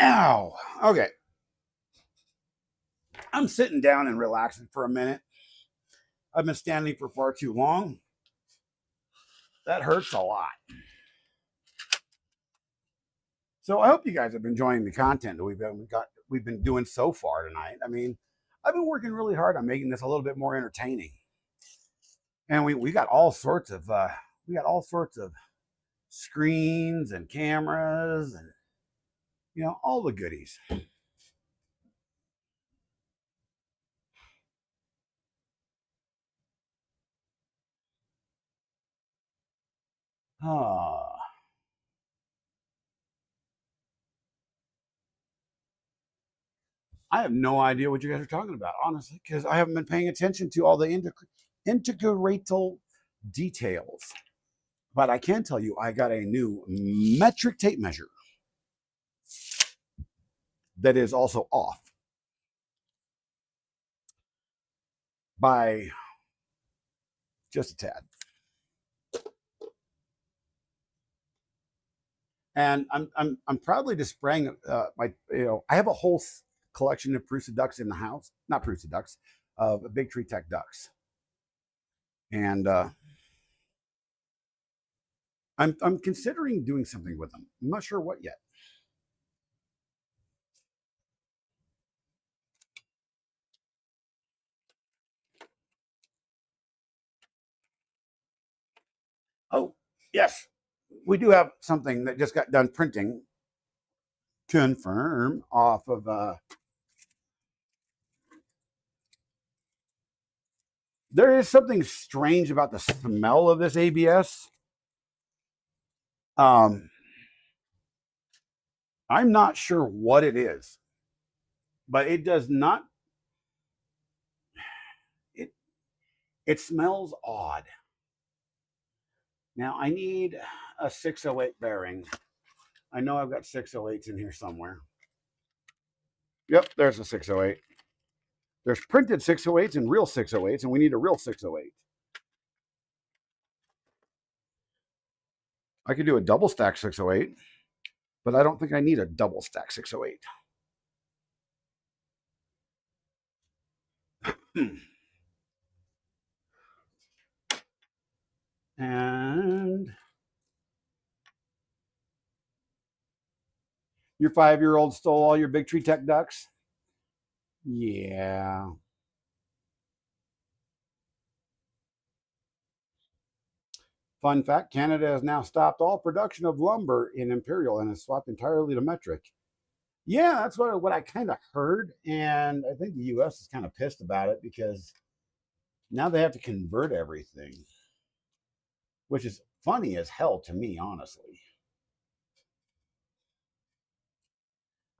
Ow. Okay. I'm sitting down and relaxing for a minute. I've been standing for far too long. That hurts a lot. So I hope you guys have been enjoying the content that we've been doing so far tonight. I mean, I've been working really hard on making this a little bit more entertaining. And we got all sorts of screens and cameras and all the goodies. Ah. I have no idea what you guys are talking about, honestly, because I haven't been paying attention to all the integratal details. But I can tell you, I got a new metric tape measure that is also off by just a tad. And I'm proudly displaying my I have a whole collection of Prusa ducks in the house, not Prusa ducks, of Big Tree Tech ducks, and I'm considering doing something with them. I'm not sure what yet. Oh yes, we do have something that just got done printing. Confirm off of there is something strange about the smell of this ABS. Um, I'm not sure what it is, but it does not. It it smells odd. Now I need a 608 bearing. I know I've got 608s in here somewhere. Yep, there's a 608. There's printed 608s and real 608s, and we need a real 608. I could do a double stack 608, but I don't think I need a double stack 608. And your 5-year-old stole all your Big Tree Tech ducks? Yeah. Fun fact, Canada has now stopped all production of lumber in Imperial and has swapped entirely to metric. Yeah, that's what I kind of heard. And I think the US is kind of pissed about it because now they have to convert everything, which is funny as hell to me, honestly.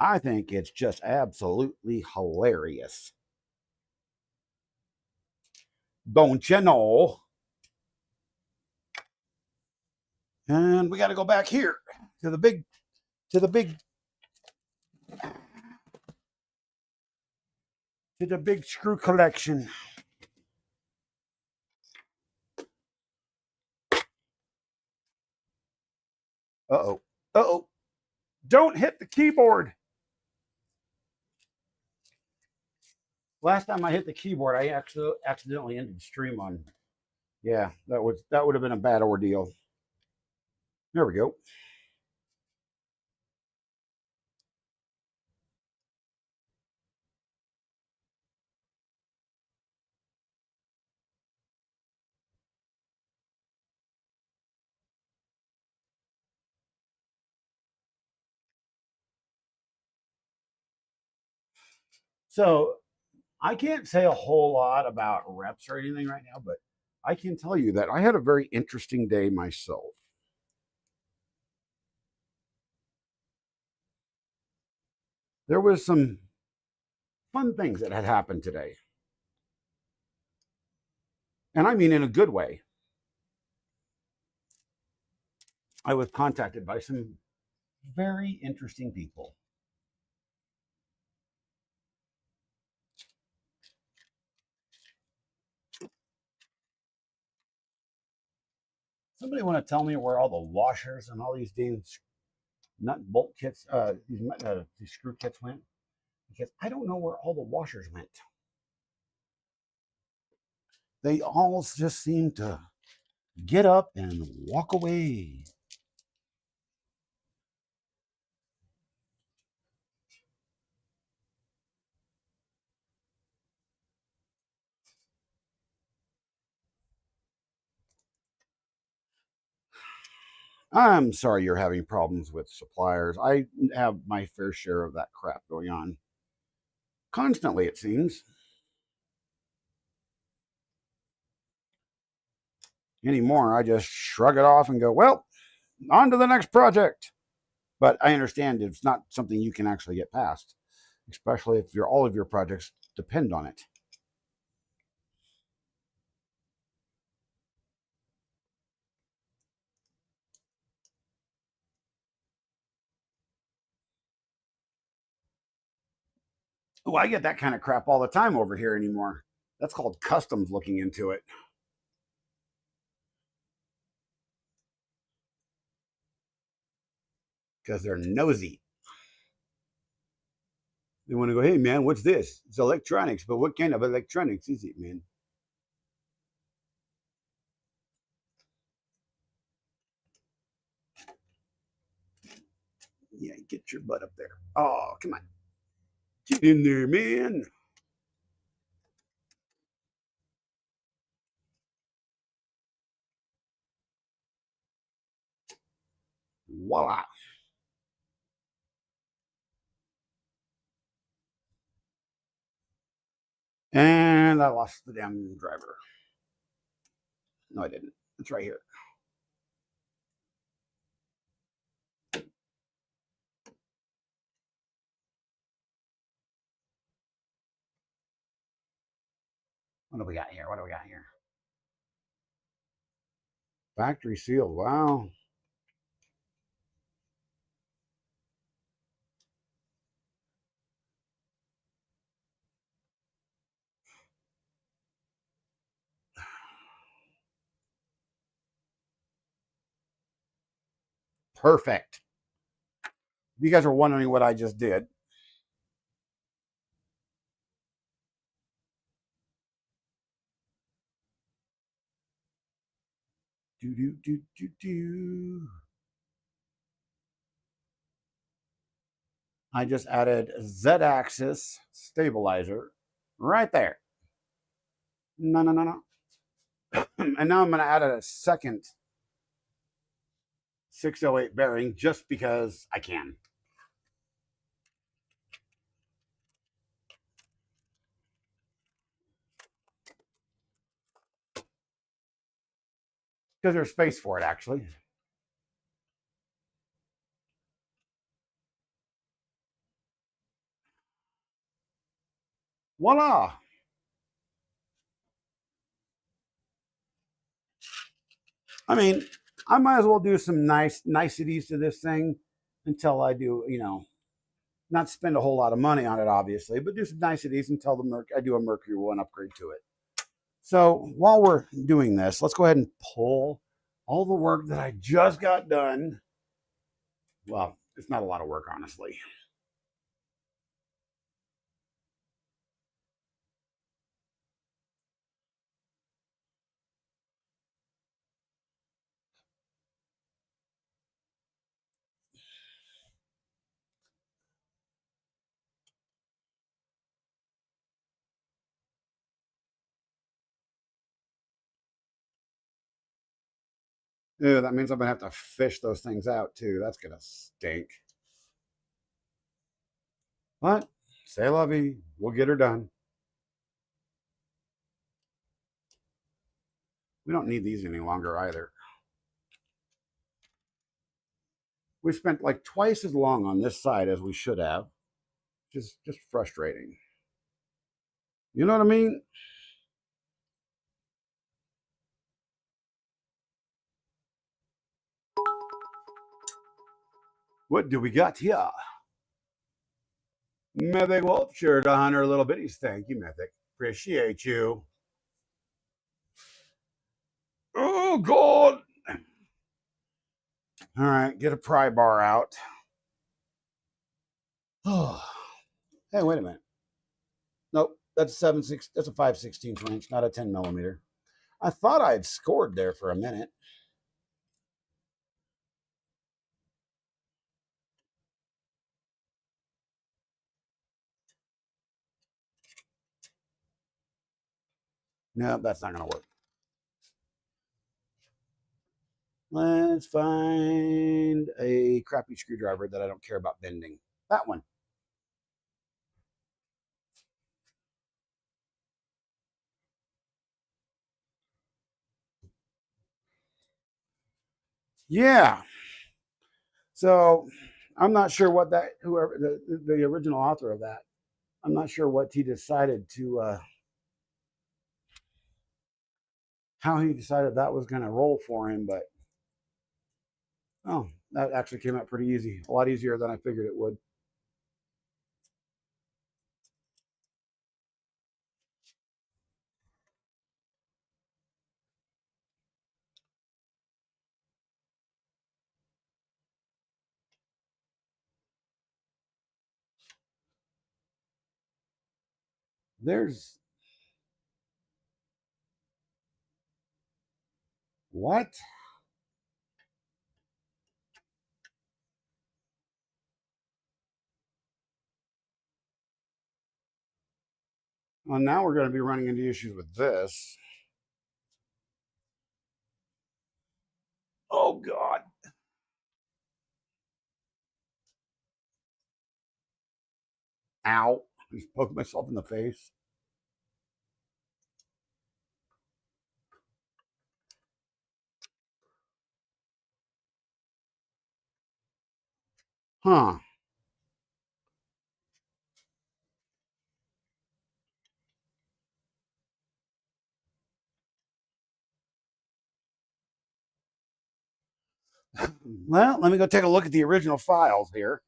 I think it's just absolutely hilarious. Don't you know? And we got to go back here to the big, to the big, to the big screw collection. Uh-oh. Uh-oh. Don't hit the keyboard. Last time I hit the keyboard, I accidentally ended the stream on. Yeah, that would have been a bad ordeal. There we go. So I can't say a whole lot about reps or anything right now, but I can tell you that I had a very interesting day myself. There was some fun things that had happened today. And I mean in a good way. I was contacted by some very interesting people. Somebody want to tell me where all the washers and all these damn nut and bolt kits, these screw kits went? Because I don't know where all the washers went. They all just seem to get up and walk away. I'm sorry you're having problems with suppliers. I have my fair share of that crap going on. Constantly, it seems. Anymore, I just shrug it off and go, well, on to the next project. But I understand it's not something you can actually get past, especially if all of your projects depend on it. Oh, I get that kind of crap all the time over here anymore. That's called customs looking into it. Because they're nosy. They want to go, hey, man, what's this? It's electronics, but what kind of electronics is it, man? Yeah, get your butt up there. Oh, come on. Get in there, man. Voila. And I lost the damn driver. No, I didn't. It's right here. What do we got here? What do we got here? Factory sealed. Wow. Perfect. If you guys are wondering what I just did, do do do do do. I just added Z-axis stabilizer right there. No, no, no, no. And now I'm going to add a second 608 bearing just because I can. Because there's space for it, actually. Voila. I mean, I might as well do some niceties to this thing until I do, not spend a whole lot of money on it, obviously, but do some niceties until I do a Mercury one upgrade to it. So while we're doing this, let's go ahead and pull all the work that I just got done. Well, it's not a lot of work, honestly. Ew, that means I'm gonna have to fish those things out too. That's gonna stink. But say la vie, we'll get her done. We don't need these any longer either. We spent like twice as long on this side as we should have, which is just frustrating. You know what I mean? What do we got here? Mythic Wolf, sure to honor little bitties. Thank you, Mythic. Appreciate you. Oh, God. All right, get a pry bar out. Oh, hey, wait a minute. Nope, that's 7/6. That's a 5/16 inch, not a 10 millimeter. I thought I had scored there for a minute. No, that's not going to work. Let's find a crappy screwdriver that I don't care about bending. That one. Yeah. So I'm not sure what that whoever the original author of that. I'm not sure what he decided to how he decided that was going to roll for him, but oh, that actually came out pretty easy. A lot easier than I figured it would. There's what? Well, now we're going to be running into issues with this. Oh God. Ow. I just poked myself in the face. Huh. Well, let me go take a look at the original files here.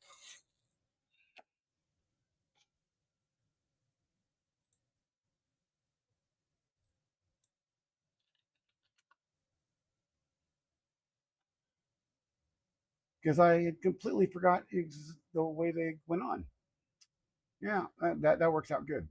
Because I had completely forgot the way they went on. Yeah, that works out good.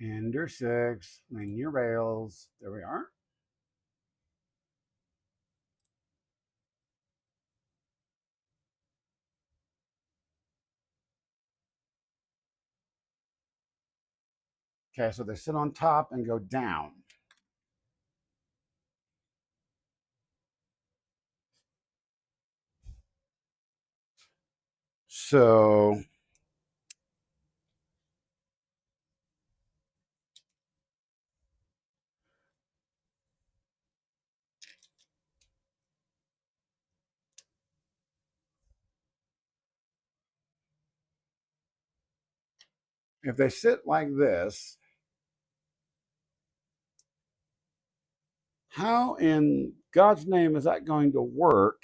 Ender 6, linear rails. There we are. Okay, so they sit on top and go down. So if they sit like this, how in God's name is that going to work?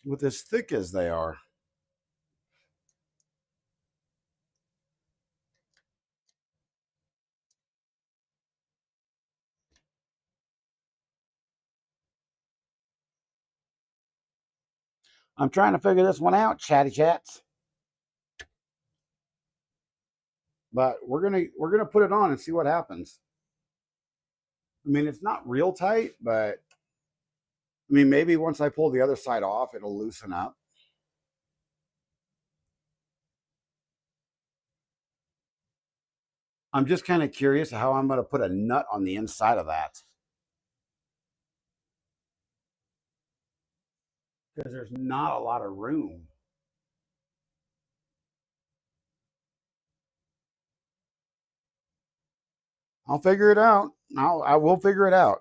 With as thick as they are. I'm trying to figure this one out, chatty chats. But we're gonna put it on and see what happens. I mean, it's not real tight, but I mean, maybe once I pull the other side off, it'll loosen up. I'm just kind of curious how I'm going to put a nut on the inside of that. Because there's not a lot of room. I'll figure it out. I will figure it out.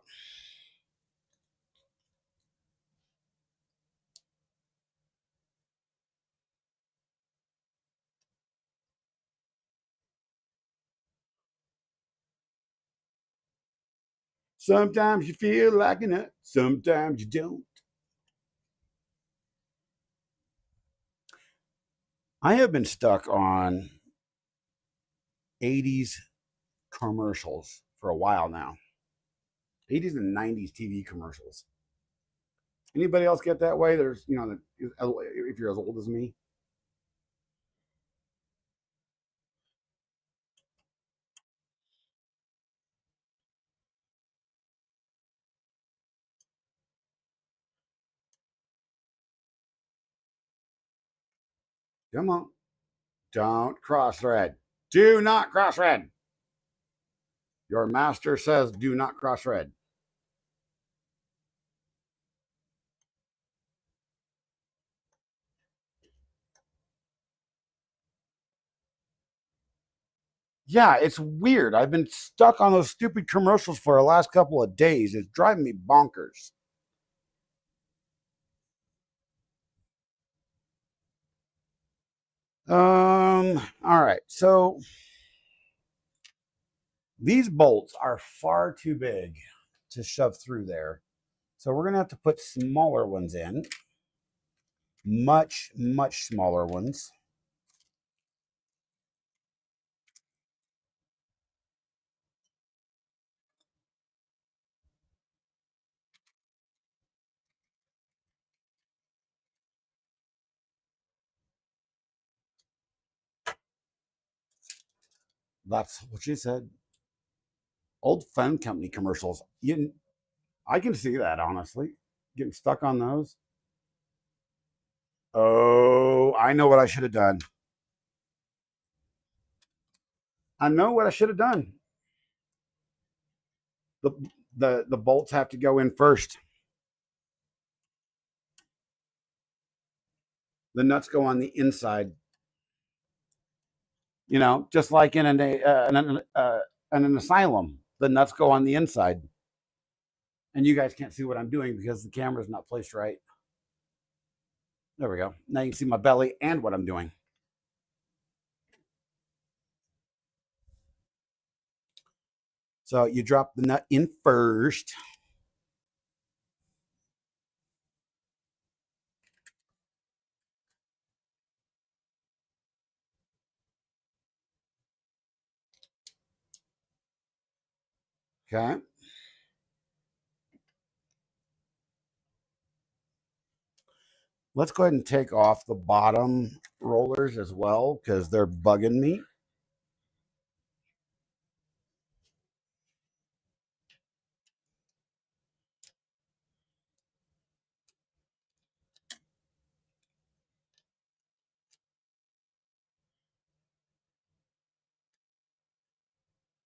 Sometimes you feel like a nut, sometimes you don't. I have been stuck on 80s commercials for a while now. 80s and 90s TV commercials. Anybody else get that way? There's, if you're as old as me. Come on. Don't cross thread. Do not cross thread. Your master says do not cross thread. Yeah, it's weird. I've been stuck on those stupid commercials for the last couple of days. It's driving me bonkers. All right. So these bolts are far too big to shove through there. So we're gonna have to put smaller ones in. Much, much smaller ones. That's what she said. Old phone company commercials. I can see that, honestly. Getting stuck on those. Oh, I know what I should have done. I know what I should have done. The the bolts have to go in first. The nuts go on the inside. Just like in an asylum, the nuts go on the inside. And you guys can't see what I'm doing because the camera's not placed right. There we go. Now you can see my belly and what I'm doing. So you drop the nut in first. Okay. Let's go ahead and take off the bottom rollers as well because they're bugging me.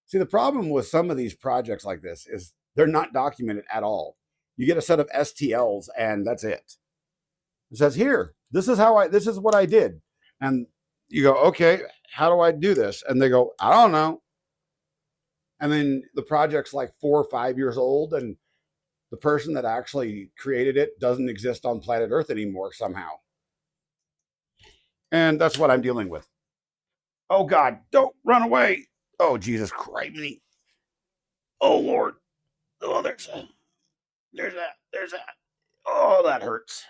See, the problem with some of these projects like this is they're not documented at all. You get a set of STLs and that's it. It says here, this is what I did. And you go, okay, how do I do this? And they go, I don't know. and then the project's like 4 or 5 years old, and the person that actually created it doesn't exist on planet Earth anymore somehow. And that's what I'm dealing with. Oh God, don't run away. Oh Jesus Christ me. Oh Lord. Oh, there's that. Oh, that hurts.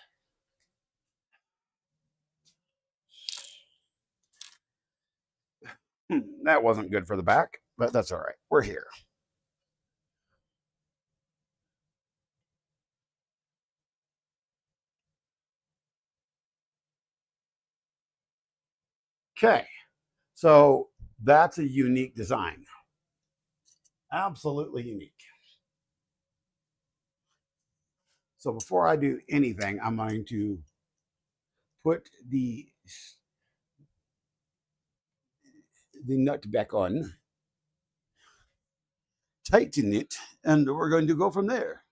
That wasn't good for the back, but that's all right. We're here. Okay. So that's a unique design. Absolutely unique. So before I do anything, I'm going to put the nut back on, tighten it, and we're going to go from there.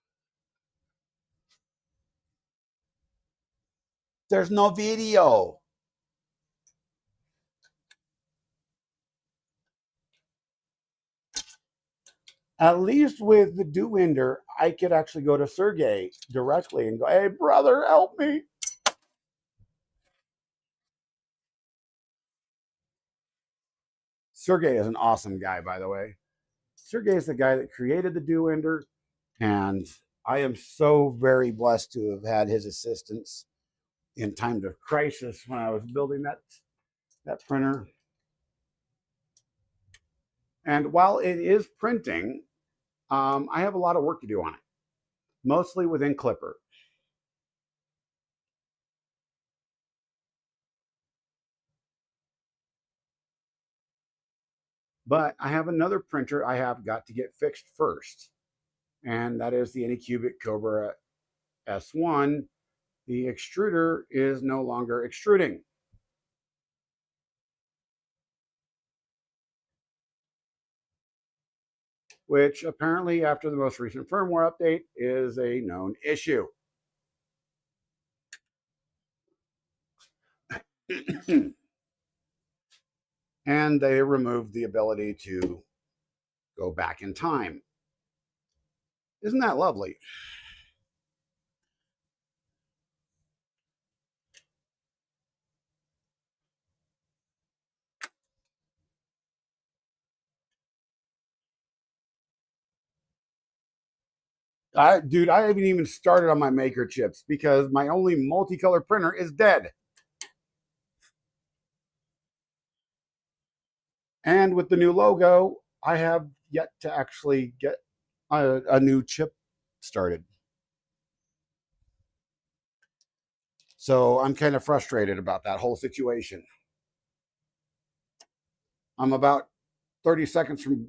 There's no video. At least with the Do Winder, I could actually go to Sergey directly and go, hey, brother, help me. Sergey is an awesome guy, by the way. Sergey is the guy that created the Do Winder, and I am so very blessed to have had his assistance in times of crisis when I was building that printer. And while it is printing, I have a lot of work to do on it, mostly within Clipper. But I have another printer I have got to get fixed first, and that is the Anycubic Cobra S1. The extruder is no longer extruding. Which apparently, after the most recent firmware update, is a known issue. And they removed the ability to go back in time. Isn't that lovely? Dude, I haven't even started on my maker chips because my only multicolor printer is dead. And with the new logo, I have yet to actually get a new chip started. So I'm kind of frustrated about that whole situation. I'm about 30 seconds from,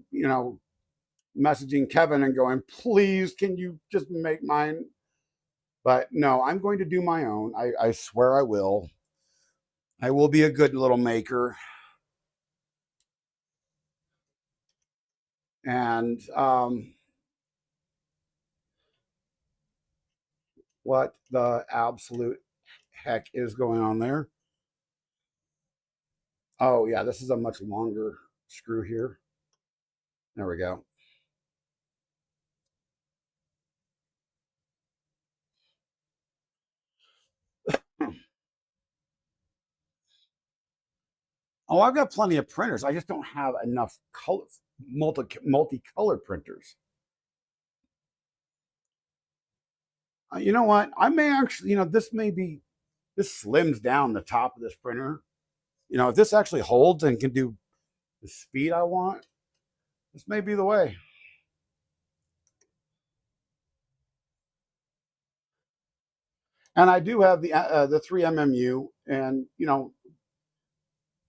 messaging Kevin and going, please, can you just make mine? But no, I'm going to do my own. I swear I will. I will be a good little maker. And what the absolute heck is going on there? Oh, yeah, this is a much longer screw here. There we go. Oh, I've got plenty of printers. I just don't have enough color, multi-color printers. You know what? I may actually, this slims down the top of this printer. If this actually holds and can do the speed I want, this may be the way. And I do have the 3 MMU, and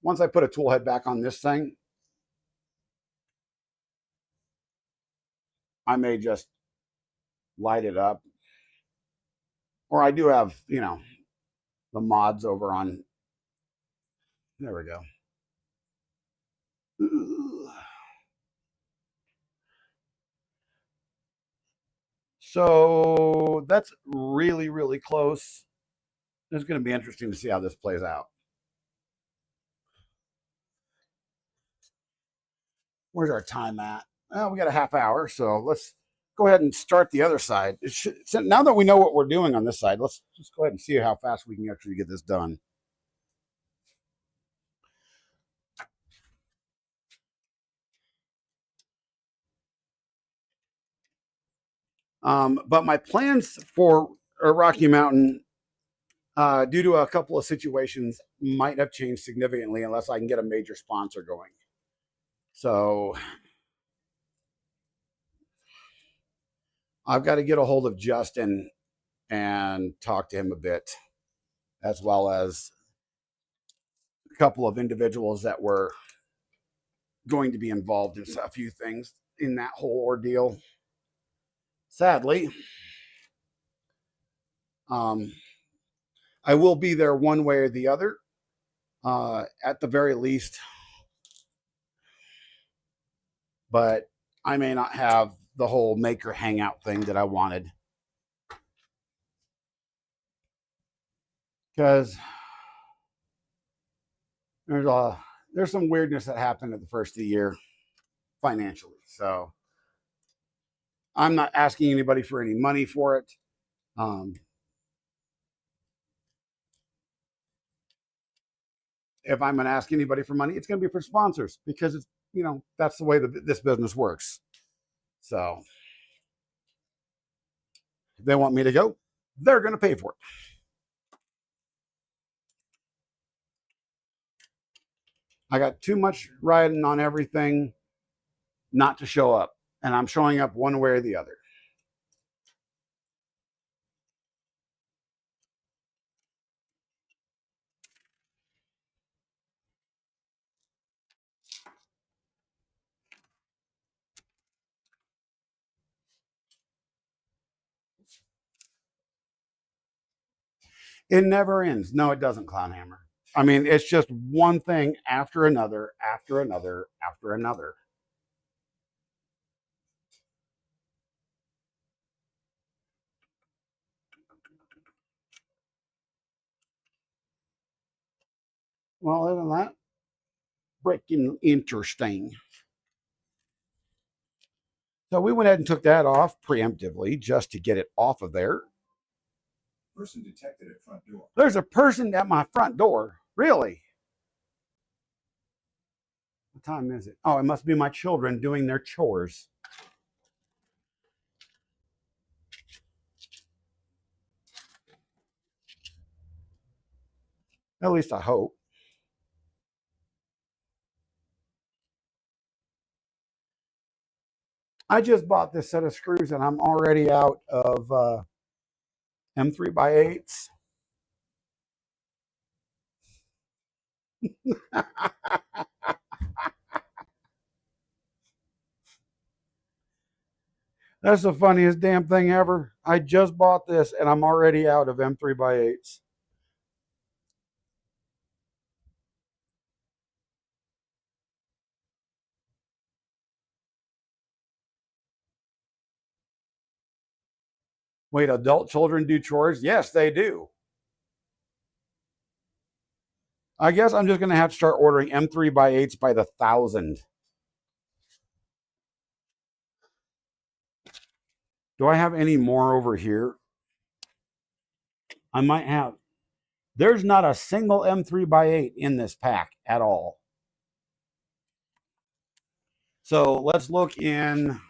once I put a tool head back on this thing, I may just light it up. Or I do have, the mods over on. There we go. So that's really, really close. It's going to be interesting to see how this plays out. Where's our time at? we got a half hour, so let's go ahead and start the other side. So now that we know what we're doing on this side, let's just go ahead and see how fast we can actually get this done. But my plans for Rocky Mountain, due to a couple of situations, might have changed significantly unless I can get a major sponsor going. So I've got to get a hold of Justin and talk to him a bit, as well as a couple of individuals that were going to be involved in a few things in that whole ordeal. Sadly, I will be there one way or the other, at the very least, but I may not have the whole maker hangout thing that I wanted, because there's some weirdness that happened at the first of the year financially. So I'm not asking anybody for any money for it. If I'm going to ask anybody for money, it's going to be for sponsors, because it's, that's the way that this business works. So if they want me to go, they're going to pay for it. I got too much riding on everything not to show up, and I'm showing up one way or the other. It never ends. No, it doesn't, Clownhammer. I mean, it's just one thing after another, after another, after another. Well, isn't that freaking interesting? So we went ahead and took that off preemptively just to get it off of there. Person detected at front door. There's a person at my front door. Really? What time is it? Oh, it must be my children doing their chores. At least I hope. I just bought this set of screws and I'm already out of M3x8s. That's the funniest damn thing ever. I just bought this and I'm already out of M3x8s. Wait, adult children do chores? Yes, they do. I guess I'm just going to have to start ordering M3x8s by the thousand. Do I have any more over here? I might have. There's not a single M3x8 in this pack at all. So let's look in.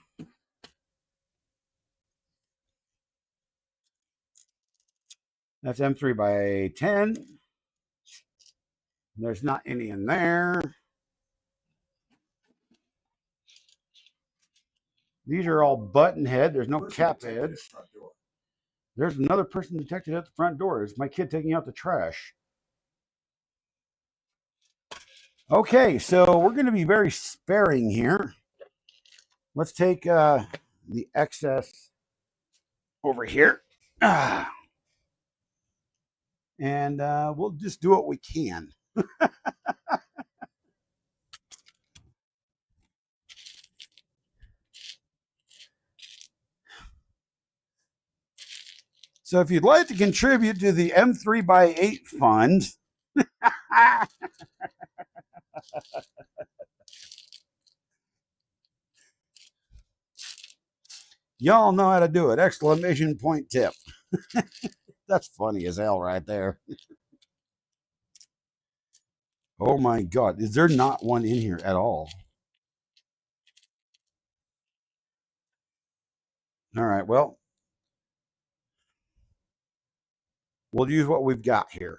That's M3x10. There's not any in there. These are all button head. There's no cap heads. There's another person detected at the front door. It's my kid taking out the trash. Okay, so we're going to be very sparing here. Let's take the excess over here. And we'll just do what we can. So if you'd like to contribute to the M3x8 fund, Y'all know how to do it. Exclamation point tip. That's funny as hell right there. Oh my God. Is there not one in here at all? All right. Well, we'll use what we've got here.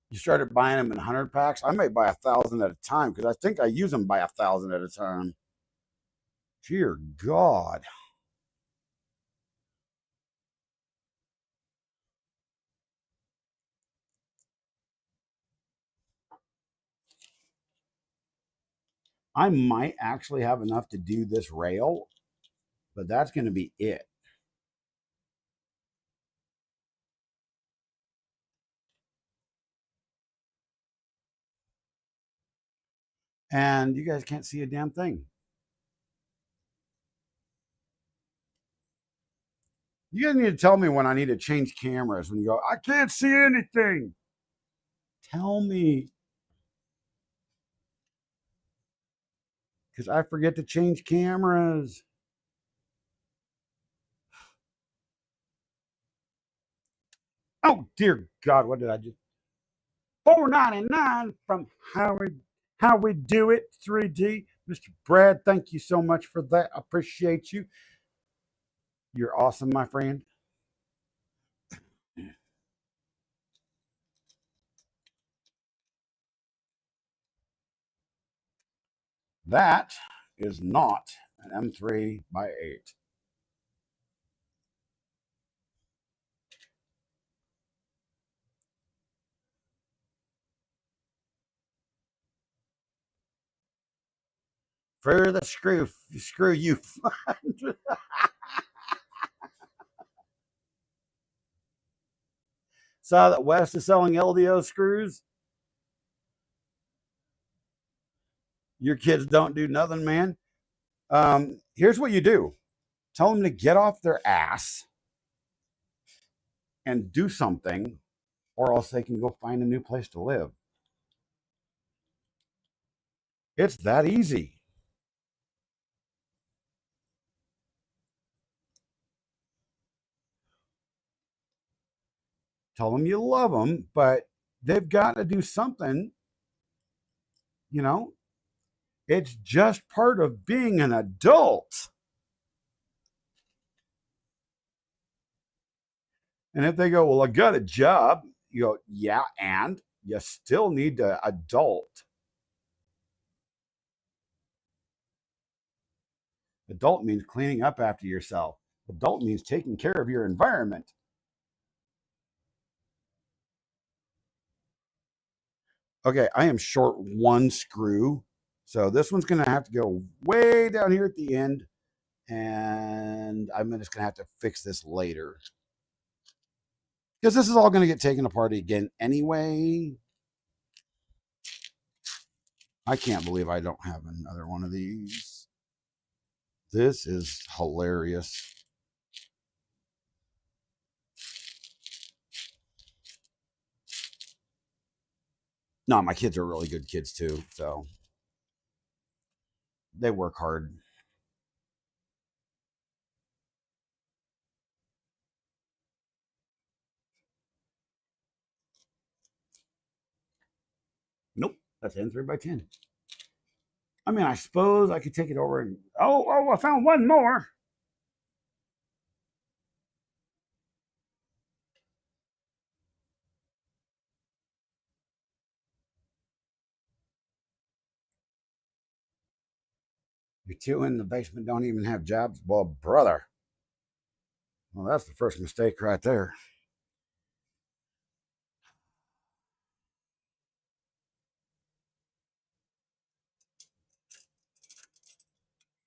You started buying them in 100 packs. I may buy 1,000 at a time because I think I use them by 1,000 at a time. Dear God. I might actually have enough to do this rail, but that's going to be it. And you guys can't see a damn thing. You guys need to tell me when I need to change cameras. When you go, I can't see anything. Tell me, because I forget to change cameras. Oh dear God, what did I just? $4.99 from How We Do It 3D. Mr. Brad, thank you so much for that. I appreciate you. You're awesome, my friend. That is not an M3 by 8. For the screw you. Saw that West is selling LDO screws. Your kids don't do nothing, man. Here's what you do: tell them to get off their ass and do something, or else they can go find a new place to live. It's that easy. Tell them you love them, but they've got to do something. You know, it's just part of being an adult. And if they go, well, I got a job, you go, yeah, and you still need to adult. Adult means cleaning up after yourself. Adult means taking care of your environment. Okay, I am short one screw. So this one's going to have to go way down here at the end. And I'm just going to have to fix this later. Because this is all going to get taken apart again anyway. I can't believe I don't have another one of these. This is hilarious. No, my kids are really good kids too. So they work hard. Nope, that's N3 by 10. I mean, I suppose I could take it over and I found one more. Your two in the basement don't even have jobs. Well, brother. Well, that's the first mistake right there.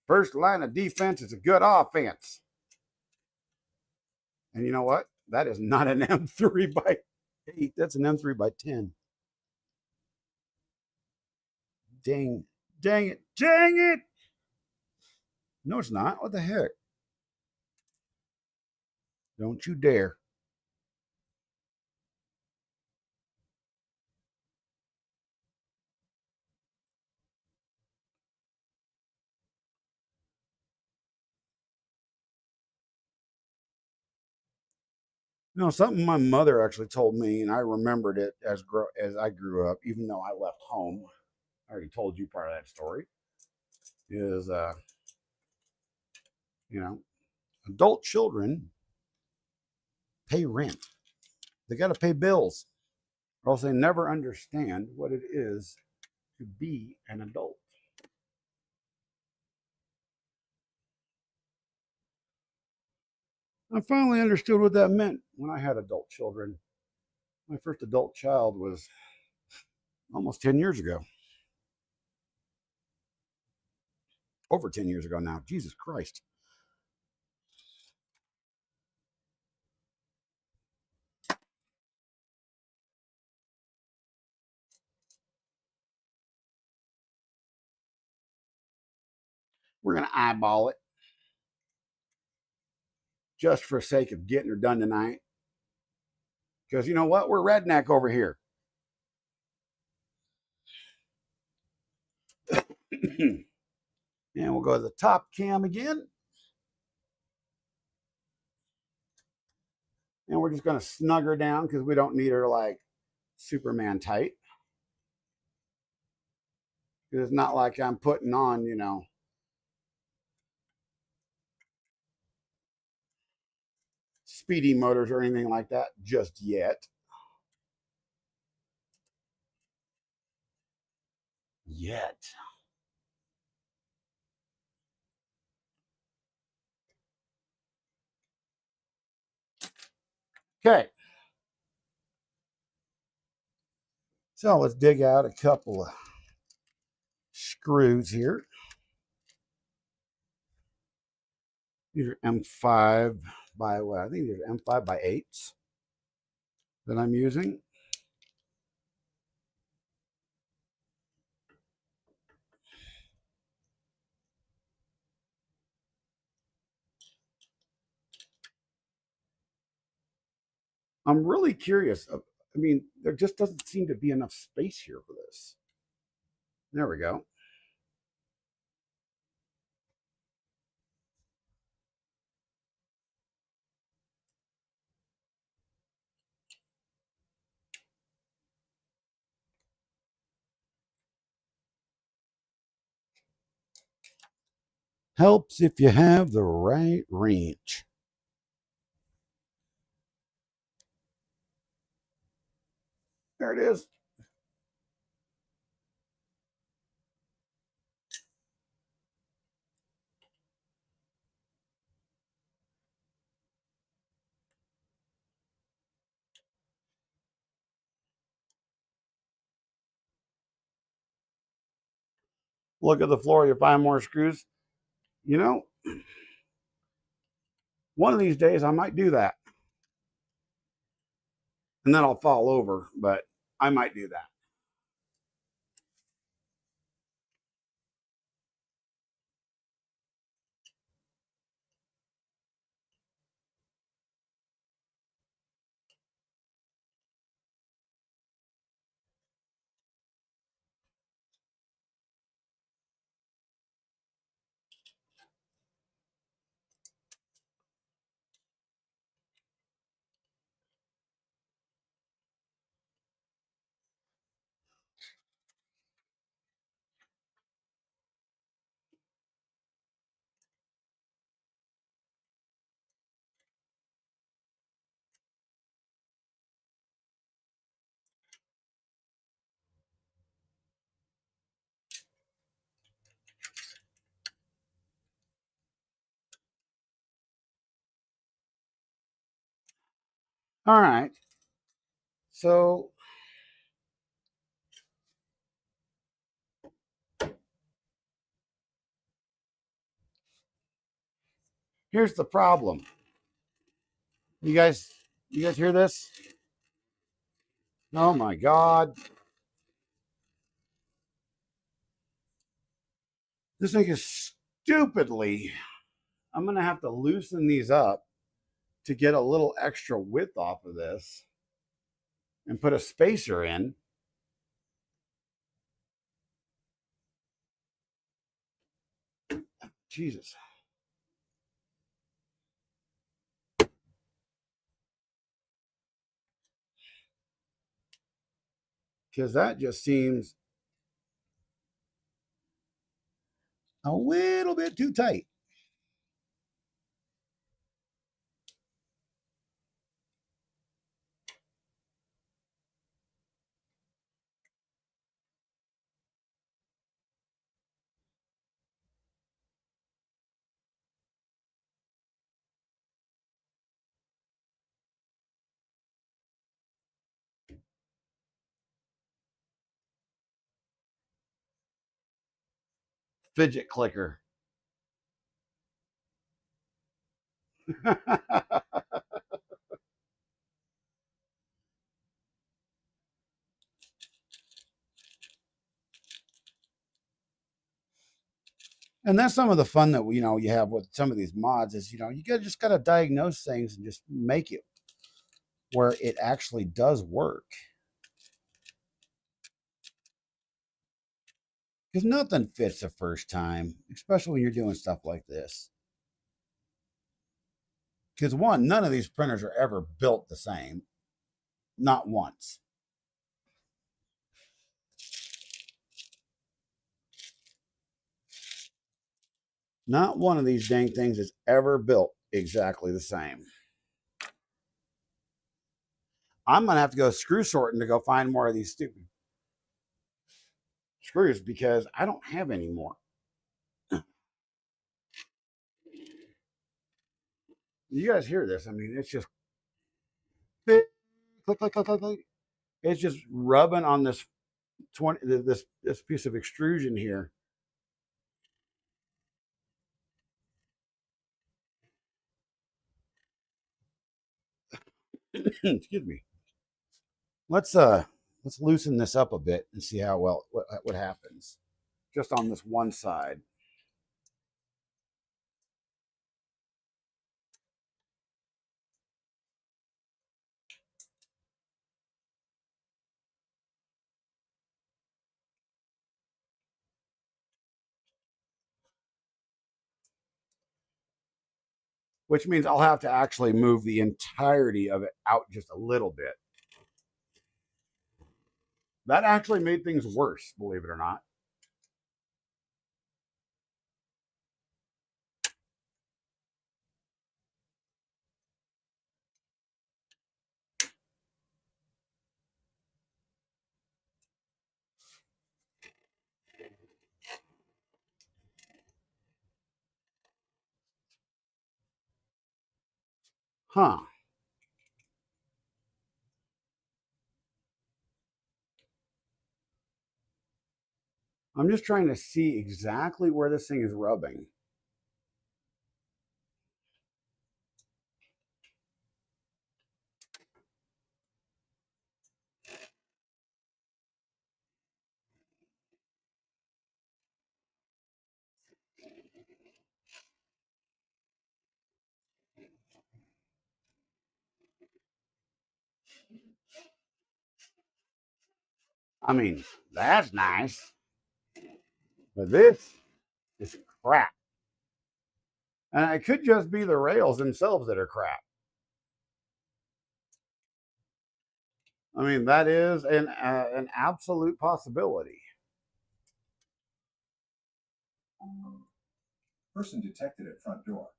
First line of defense is a good offense. And you know what? That is not an M3 by 8. That's an M3 by 10. Dang. Dang it. Dang it. No, it's not. What the heck? Don't you dare. You know, something my mother actually told me, and I remembered it as I grew up, even though I left home. I already told you part of that story. Is you know, adult children pay rent. They got to pay bills, or else they never understand what it is to be an adult. I finally understood what that meant when I had adult children. My first adult child was almost 10 years ago. Over 10 years ago now. Jesus Christ. We're going to eyeball it just for sake of getting her done tonight. Because you know what? We're redneck over here. And we'll go to the top cam again. And we're just going to snug her down because we don't need her like Superman tight. It's not like I'm putting on, speedy motors or anything like that just yet. Yet. Okay. So let's dig out a couple of screws here. These are M5 by what? I think these are M5 by 8s that I'm using. I'm really curious. I mean, there just doesn't seem to be enough space here for this. There we go. Helps if you have the right wrench. There it is. Look at the floor. You find more screws. You know, one of these days I might do that. And then I'll fall over, but I might do that. All right. So here's the problem. You guys, you guys hear this? Oh my God. This thing is stupidly. I'm going to have to loosen these up to get a little extra width off of this and put a spacer in. Jesus. because that just seems a little bit too tight. Fidget clicker. And that's some of the fun that you have with some of these mods is you just got to diagnose things and just make it where it actually does work. Because nothing fits the first time, especially when you're doing stuff like this. Because one, none of these printers are ever built the same, not once. Not one of these dang things is ever built exactly the same. I'm gonna have to go screw sorting to go find more of these stupid screws because I don't have any more. You guys hear this? I mean, it's just click, click, click, click, click. It's just rubbing on this 20 this piece of extrusion here. Excuse me. Let's loosen this up a bit and see how well what happens just on this one side. Which means I'll have to actually move the entirety of it out just a little bit. That actually made things worse, believe it or not. Huh. I'm just trying to see exactly where this thing is rubbing. I mean, that's nice, but this is crap. And it could just be the rails themselves that are crap. I mean, that is an absolute possibility. Person detected at front door.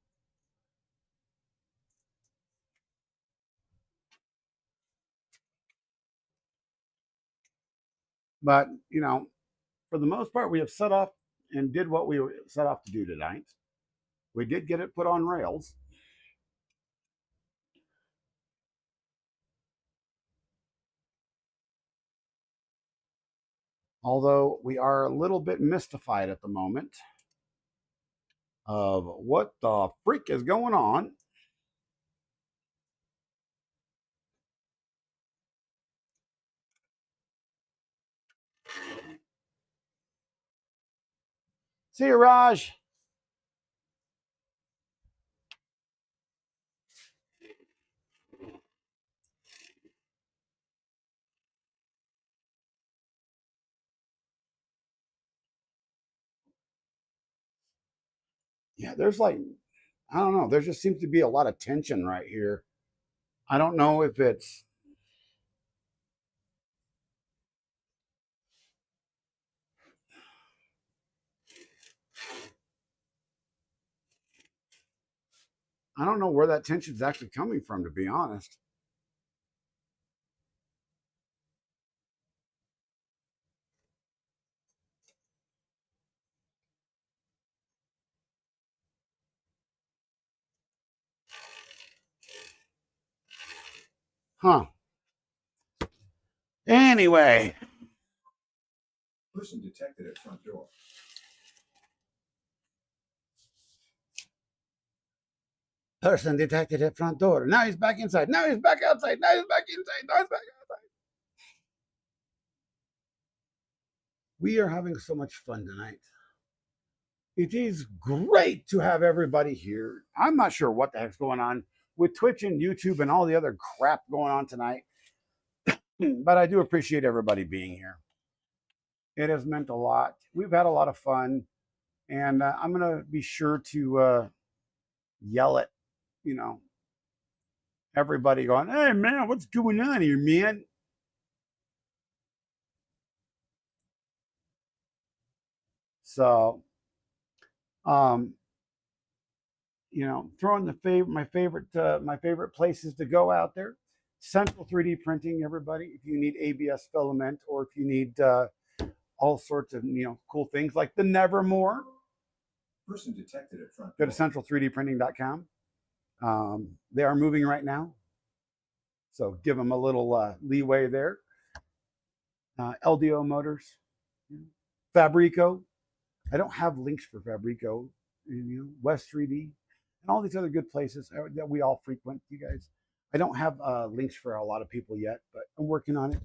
But, for the most part, we have set off and did what we set off to do tonight. We did get it put on rails. Although we are a little bit mystified at the moment of what the freak is going on. See you, Raj. Yeah, there's like, I don't know, there just seems to be a lot of tension right here. I don't know if it's I don't know where that tension is actually coming from, to be honest. Huh. Anyway. Person detected at front door. Person detected at front door. Now he's back inside. Now he's back outside. Now he's back inside. Now he's back outside. We are having so much fun tonight. It is great to have everybody here. I'm not sure what the heck's going on with Twitch and YouTube and all the other crap going on tonight, but I do appreciate everybody being here. It has meant a lot. We've had a lot of fun, and I'm going to be sure to yell at, you know, everybody going, hey, man, what's going on here, man? So, um, throwing my favorite places to go out there. Central 3D printing, everybody. If you need ABS filament, or if you need all sorts of cool things like the Nevermore, Person detected at front go door. to central3dprinting.com. They are moving right now, so give them a little leeway there. LDO Motors, Fabrico. I don't have links for Fabrico. West 3D, and all these other good places that we all frequent. You guys, I don't have links for a lot of people yet, but I'm working on it.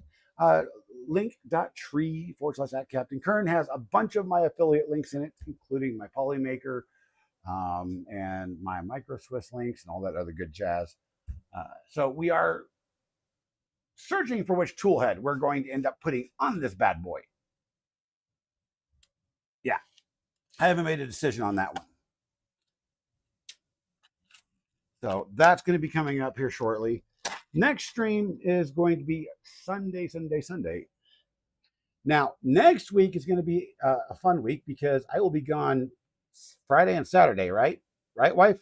Link.tree/@Captain Kern has a bunch of my affiliate links in it, including my Polymaker and my Micro Swiss links and all that other good jazz. So we are searching for which tool head we're going to end up putting on this bad boy. Yeah, I haven't made a decision on that one. So that's going to be coming up here shortly. Next stream is going to be Sunday. Now, next week is going to be a fun week because I will be gone Friday and Saturday, right? Right, wife?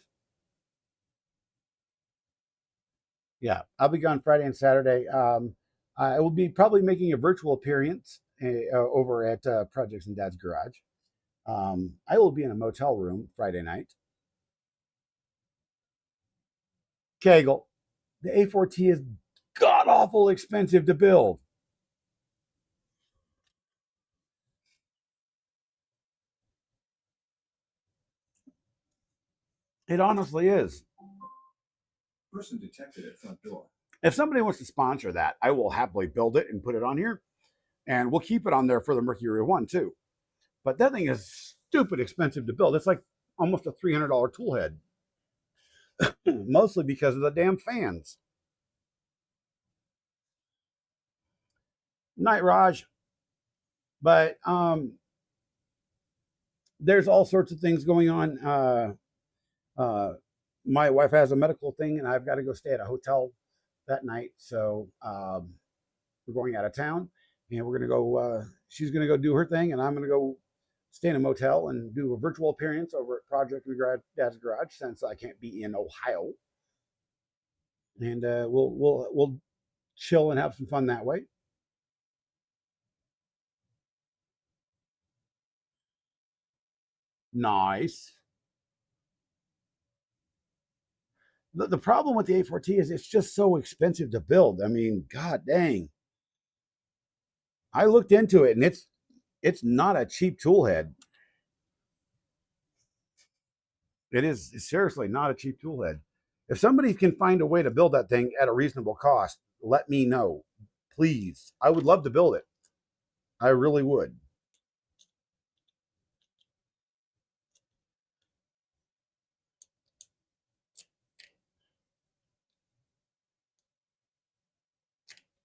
Yeah, I'll be gone Friday and Saturday. I will be probably making a virtual appearance over at Projects in Dad's Garage. I will be in a motel room Friday night. Kegel, the A4T is god awful expensive to build. It honestly is. Person detected at front door. If somebody wants to sponsor that, I will happily build it and put it on here, and we'll keep it on there for the Mercury One too. But that thing is stupid expensive to build. It's like almost a $300 tool head, mostly because of the damn fans. Night Raj, but there's all sorts of things going on. My wife has a medical thing, and I've got to go stay at a hotel that night. So we're going out of town, and we're going to go. She's going to go do her thing, and I'm going to go stay in a motel and do a virtual appearance over at Project in Dad's Garage, since I can't be in Ohio. And we'll chill and have some fun that way. Nice. The problem with the A4T is it's just so expensive to build. I mean, god dang. I looked into it, and it's not a cheap tool head. It is seriously not a cheap tool head. If somebody can find a way to build that thing at a reasonable cost, let me know, please. I would love to build it. I really would.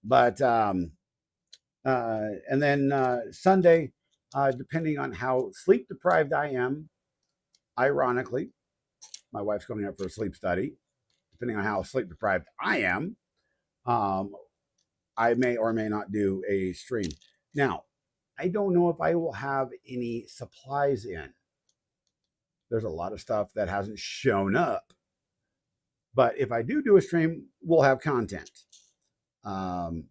But and then Sunday, depending on how sleep deprived I am, ironically, my wife's coming up for a sleep study. Depending on how sleep deprived I am, I may or may not do a stream. Now, I don't know if I will have any supplies in. There's a lot of stuff that hasn't shown up. But if I do a stream, we'll have content. Um,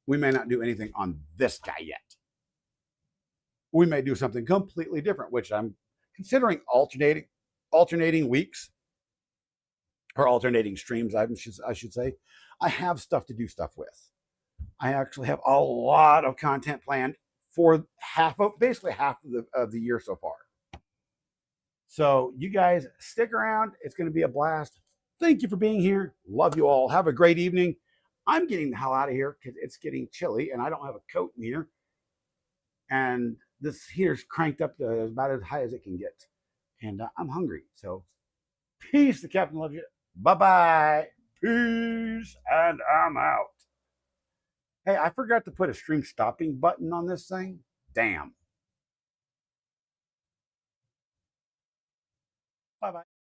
we may not do anything on this guy yet. We may do something completely different, which I'm considering alternating weeks or alternating streams. I should say. I have stuff to do stuff with. I actually have a lot of content planned for basically half of the year so far. So you guys stick around. It's going to be a blast. Thank you for being here. Love you all. Have a great evening. I'm getting the hell out of here because it's getting chilly and I don't have a coat in here. And this heater's cranked up to about as high as it can get. And I'm hungry. So peace. The captain loves you. Bye-bye. Peace. And I'm out. Hey, I forgot to put a stream stopping button on this thing. Damn. Bye-bye.